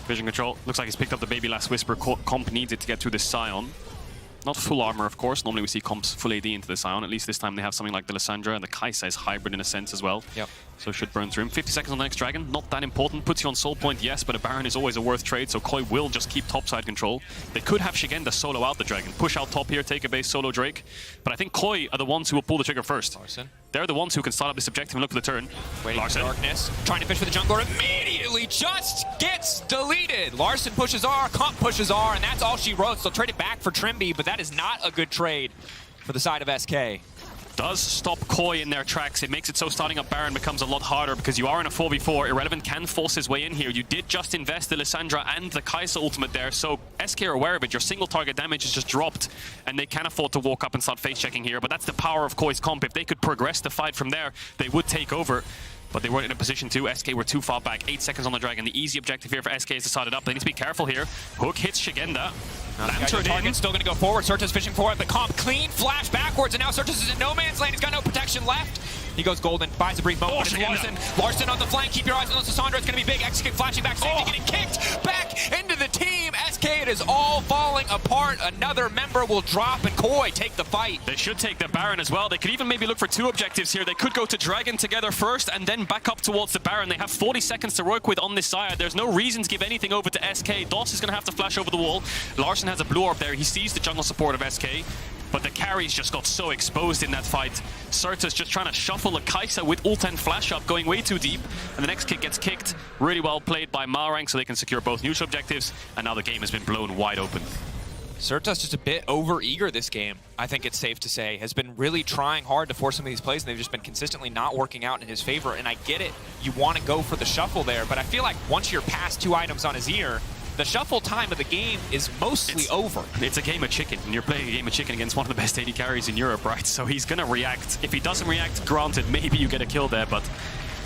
Vision control. Looks like he's picked up the Baby Last Whisper. Comp needs it to get through this Sion. Not full armor, of course. Normally we see comps full AD into the Sion. At least this time they have something like the Lissandra, and the Kai'Sa is hybrid in a sense as well. Yep. So should burn through him. 50 seconds on the next Dragon. Not that important. Puts you on soul point, yes, but a Baron is always a worth trade, so Koi will just keep topside control. They could have Shigenda solo out the Dragon. Push out top here, take a base, solo Drake. But I think Koi are the ones who will pull the trigger first. Larssen. They're the ones who can start up this objective and look for the turn. Waiting for darkness. Trying to fish for the jungler. Immediately just gets deleted. Larssen pushes R, Comp pushes R, and that's all she wrote. So trade it back for Trimby, but that is not a good trade for the side of SK. Does stop Koi in their tracks. It makes it so starting up Baron becomes a lot harder because you are in a 4v4. Irrelevant can force his way in here. You did just invest the Lissandra and the Kai'Sa ultimate there, so SK are aware of it. Your single target damage is just dropped, and they can afford to walk up and start face checking here. But that's the power of Koi's comp. If they could progress the fight from there, they would take over. But they weren't in a position to. SK were too far back. 8 seconds on the Dragon. The easy objective here for SK is to start it up. They need to be careful here. Hook hits Shigenda. Lantern in. Still going to go forward. Certus fishing for it. The Comp clean flash backwards, and now Certus is in no man's lane. He's got no protection left. He goes golden, buys a brief moment. Larssen on the flank. Keep your eyes on Lissandra. It's going to be big. X kick flashing back. Safety getting kicked back into the team. SK, it is all falling apart. Another member will drop, and Koi take the fight. They should take the Baron as well. They could even maybe look for 2 objectives here. They could go to Dragon together first and then back up towards the Baron. They have 40 seconds to work with on this side. There's no reason to give anything over to SK. DOS is going to have to flash over the wall. Larssen has a blue orb there. He sees the jungle support of SK. But the carries just got so exposed in that fight. Certus just trying to shuffle the Kai'Sa with ult and flash up, going way too deep. And the next kick gets kicked. Really well played by Malrang, so they can secure both neutral objectives. And now the game has been blown wide open. Certus just a bit over-eager this game, I think it's safe to say. Has been really trying hard to force some of these plays, and they've just been consistently not working out in his favor. And I get it, you want to go for the shuffle there, but I feel like once you're past 2 items on his ear, the shuffle time of the game is mostly over. It's a game of chicken, and you're playing a game of chicken against one of the best AD carries in Europe, right? So he's going to react. If he doesn't react, granted, maybe you get a kill there, but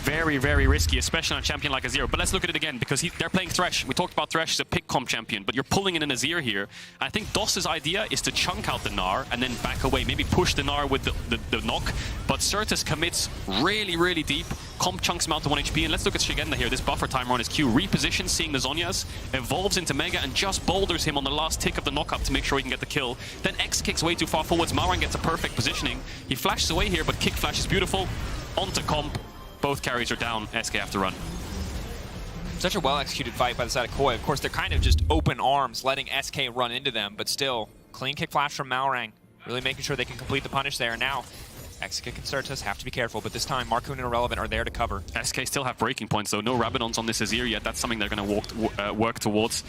very, very risky, especially on a champion like Azir. But let's look at it again, because they're playing Thresh. We talked about Thresh as a pick comp champion, but you're pulling in an Azir here. I think DOS's idea is to chunk out the Gnar and then back away, maybe push the Gnar with the knock. But Certus commits really, really deep. Comp chunks him out to 1 HP, and let's look at Shigenda here. This buffer timer on his Q repositions, seeing the Zhonya's, evolves into Mega, and just boulders him on the last tick of the knock-up to make sure he can get the kill. Then X kicks way too far forwards. Malrang gets a perfect positioning. He flashes away here, but kick flash is beautiful. Onto Comp. Both carries are down. SK have to run. Such a well-executed fight by the side of Koi. Of course, they're kind of just open arms, letting SK run into them, but still, clean kick flash from Malrang. Really making sure they can complete the punish there. Now, X-Kick and Certus have to be careful, but this time Marcoon and Irrelevant are there to cover. SK still have breaking points, though. No Rabadons on this Azir yet. That's something they're going to work towards.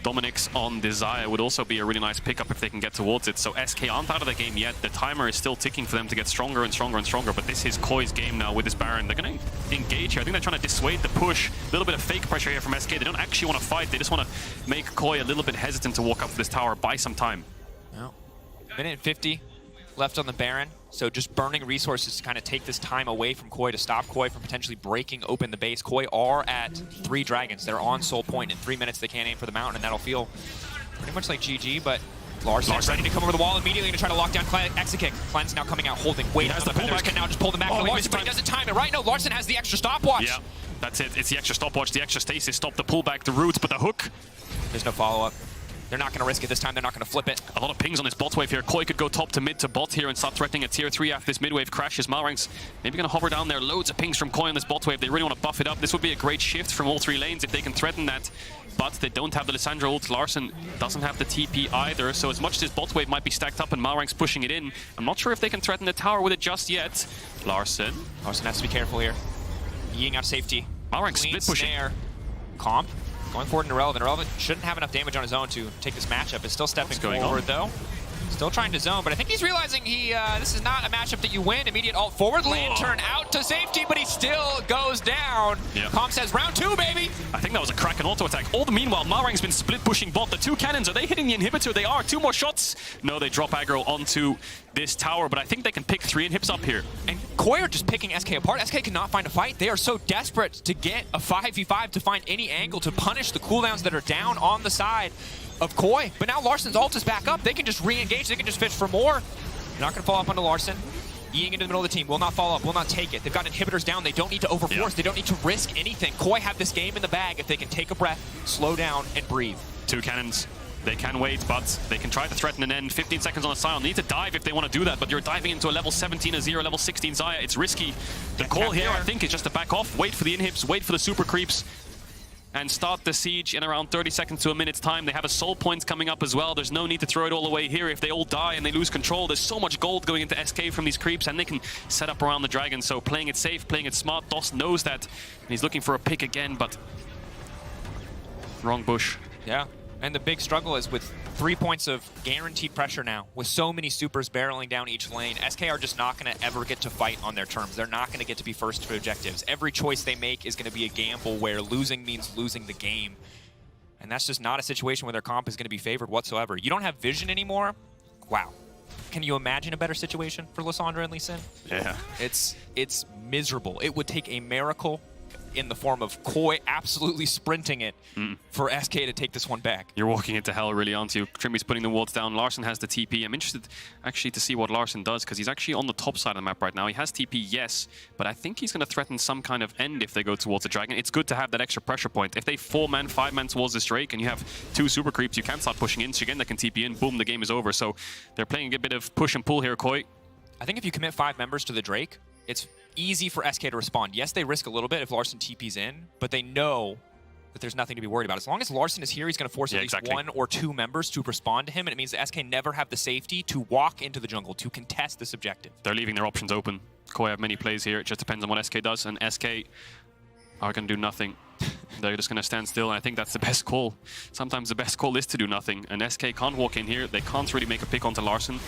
Dominic's on Desire would also be a really nice pickup if they can get towards it. So SK aren't out of the game yet. The timer is still ticking for them to get stronger and stronger and stronger, but this is Koi's game now with this Baron. They're going to engage here. I think they're trying to dissuade the push. A little bit of fake pressure here from SK. They don't actually want to fight. They just want to make Koi a little bit hesitant to walk up to this tower, buy some time. No. Minute and 50 left on the Baron. So just burning resources to kind of take this time away from Koi to stop Koi from potentially breaking open the base. Koi are at 3 dragons. They're on Soul Point. In 3 minutes, they can't aim for the mountain, and that'll feel pretty much like GG, but Larsen's ready to come over the wall immediately to try to lock down Exekick. Cleanse now coming out, holding. Wait, has the pullback. Can now just pull them back. Oh, Larsen, but he doesn't time it right. No, Larsen has the extra stopwatch. Yeah, that's it. It's the extra stopwatch, the extra stasis, stop the pullback, the roots, but the hook. There's no follow-up. They're not going to risk it this time. They're not going to flip it. A lot of pings on this bot wave here. Koi could go top to mid to bot here and start threatening a tier 3 after this mid wave crashes. Malrang's maybe going to hover down there. Loads of pings from Koi on this bot wave. They really want to buff it up. This would be a great shift from all 3 lanes if they can threaten that. But they don't have the Lissandra ult. Larsen doesn't have the TP either. So as much as this bot wave might be stacked up and Malrang's pushing it in, I'm not sure if they can threaten the tower with it just yet. Larsen has to be careful here. Yeeing out safety. Malrang split pushing. Comp. Going forward into Irrelevant. Irrelevant shouldn't have enough damage on his own to take this matchup. Is still stepping forward, though. Still trying to zone, but I think he's realizing this is not a matchup that you win. Immediate ult forward, Lantern out to safety, but he still goes down. Yeah. Comp says, round 2, baby! I think that was a Kraken auto attack. All the meanwhile, Malrang's been split pushing bot. The 2 cannons, are they hitting the inhibitor? They are. 2 more shots. No, they drop aggro onto this tower, but I think they can pick 3 inhibs up here. And Koi are just picking SK apart. SK cannot find a fight. They are so desperate to get a 5v5 to find any angle to punish the cooldowns that are down on the side of Koi. But now Larsen's ult is back up. They can just re-engage. They can just fish for more. They're not going to fall up onto Larsen. Yeeing into the middle of the team. Will not follow up. Will not take it. They've got inhibitors down. They don't need to overforce. Yeah. They don't need to risk anything. Koi have this game in the bag if they can take a breath, slow down, and breathe. 2 cannons. They can wait, but they can try to threaten an end. 15 seconds on the Sion. They need to dive if they want to do that, but you're diving into a level 17 Azir, level 16 Xayah. It's risky. The call here, I think, is just to back off, wait for the inhibs, wait for the super creeps, and start the siege in around 30 seconds to a minute's time. They have a soul point coming up as well. There's no need to throw it all away here. If they all die and they lose control, there's so much gold going into SK from these creeps, and they can set up around the dragon. So playing it safe, playing it smart. Doss knows that, and he's looking for a pick again, but wrong bush. Yeah. And the big struggle is with 3 points of guaranteed pressure now, with so many supers barreling down each lane. SK are just not going to ever get to fight on their terms. They're not going to get to be first to objectives. Every choice they make is going to be a gamble where losing means losing the game. And that's just not a situation where their comp is going to be favored whatsoever. You don't have vision anymore? Wow. Can you imagine a better situation for Lissandra and Lee Sin? Yeah. It's miserable. It would take a miracle in the form of Koi absolutely sprinting it for SK to take this one back. You're walking into hell, really, aren't you? Trimby's putting the wards down. Larsen has the TP. I'm interested, actually, to see what Larsen does, because he's actually on the top side of the map right now. He has TP, yes, but I think he's going to threaten some kind of end if they go towards the dragon. It's good to have that extra pressure point. If they 4-man, 5-man towards this Drake, and you have 2 super creeps, you can start pushing in. So again, they can TP in. Boom, the game is over. So they're playing a bit of push and pull here, Koi. I think if you commit 5 members to the Drake, it's easy for SK to respond. Yes, they risk a little bit if Larsen TP's in, but they know that there's nothing to be worried about. As long as Larsen is here, he's going to force at least 1 or 2 members to respond to him, and it means that SK never have the safety to walk into the jungle, to contest this objective. They're leaving their options open. Koi have many plays here. It just depends on what SK does, and SK are going to do nothing. They're just going to stand still, and I think that's the best call. Sometimes the best call is to do nothing, and SK can't walk in here. They can't really make a pick onto Larsen,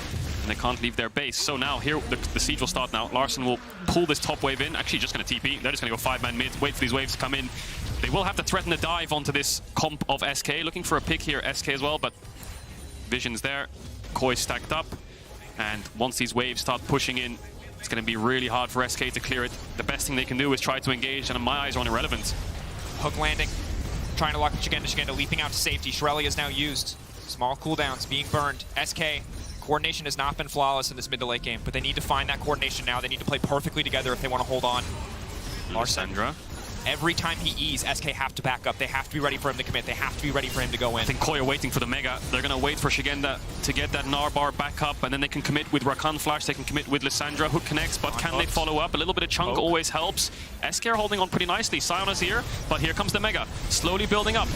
and they can't leave their base. So now here, the siege will start now. Larsen will pull this top wave in. Actually, just going to TP. They're just going to go 5-man mid, wait for these waves to come in. They will have to threaten the dive onto this comp of SK. Looking for a pick here, SK as well, but Vision's there. Koi stacked up, and once these waves start pushing in, it's going to be really hard for SK to clear it. The best thing they can do is try to engage, and my eyes are on Irrelevant. Hook landing, trying to lock the Shigenda, leaping out to safety. Shirelli is now used. Small cooldowns being burned. SK, coordination has not been flawless in this mid to late game, but they need to find that coordination now. They need to play perfectly together if they want to hold on. Lissandra. Every time he E's, SK have to back up. They have to be ready for him to commit. They have to be ready for him to go in. I think Koi are waiting for the Mega. They're going to wait for Shigenda to get that Narbar back up, and then they can commit with Rakan Flash. They can commit with Lissandra. Hook connects, but can they follow up? A little bit of chunk always helps. SK are holding on pretty nicely. Sion is here, but here comes the Mega. Slowly building up.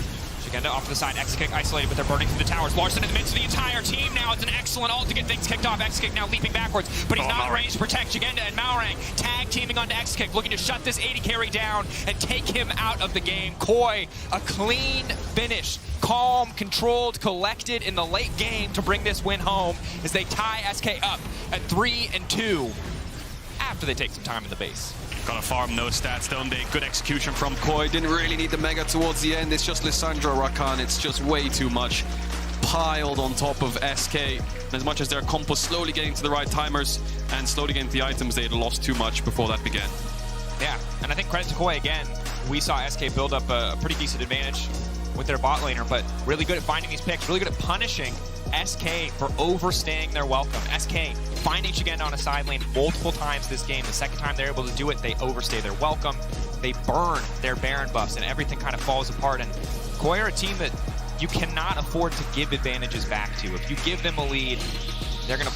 Shigenda off to the side, X-Kick isolated, but they're burning through the towers. Larson in the midst of the entire team now. It's an excellent ult to get things kicked off. X-Kick now leaping backwards, but he's not in range to protect Shigenda, and Malrang tag teaming onto X-Kick, looking to shut this 80 carry down and take him out of the game. Koi, a clean finish. Calm, controlled, collected in the late game to bring this win home as they tie SK up at 3-2 after they take some time in the base. Gotta farm those stats, don't they? Good execution from Koi. Didn't really need the Mega towards the end. It's just Lissandra Rakan. It's just way too much piled on top of SK. As much as their comp was slowly getting to the right timers and slowly getting the items, they had lost too much before that began. Yeah, and I think credit to Koi again. We saw SK build up a pretty decent advantage with their bot laner, but really good at finding these picks, really good at punishing SK for overstaying their welcome. SK finding Shigenda on a side lane multiple times this game. The second time they're able to do it, they overstay their welcome. They burn their Baron buffs, and everything kind of falls apart. And Koi are a team that you cannot afford to give advantages back to. If you give them a lead, they're going to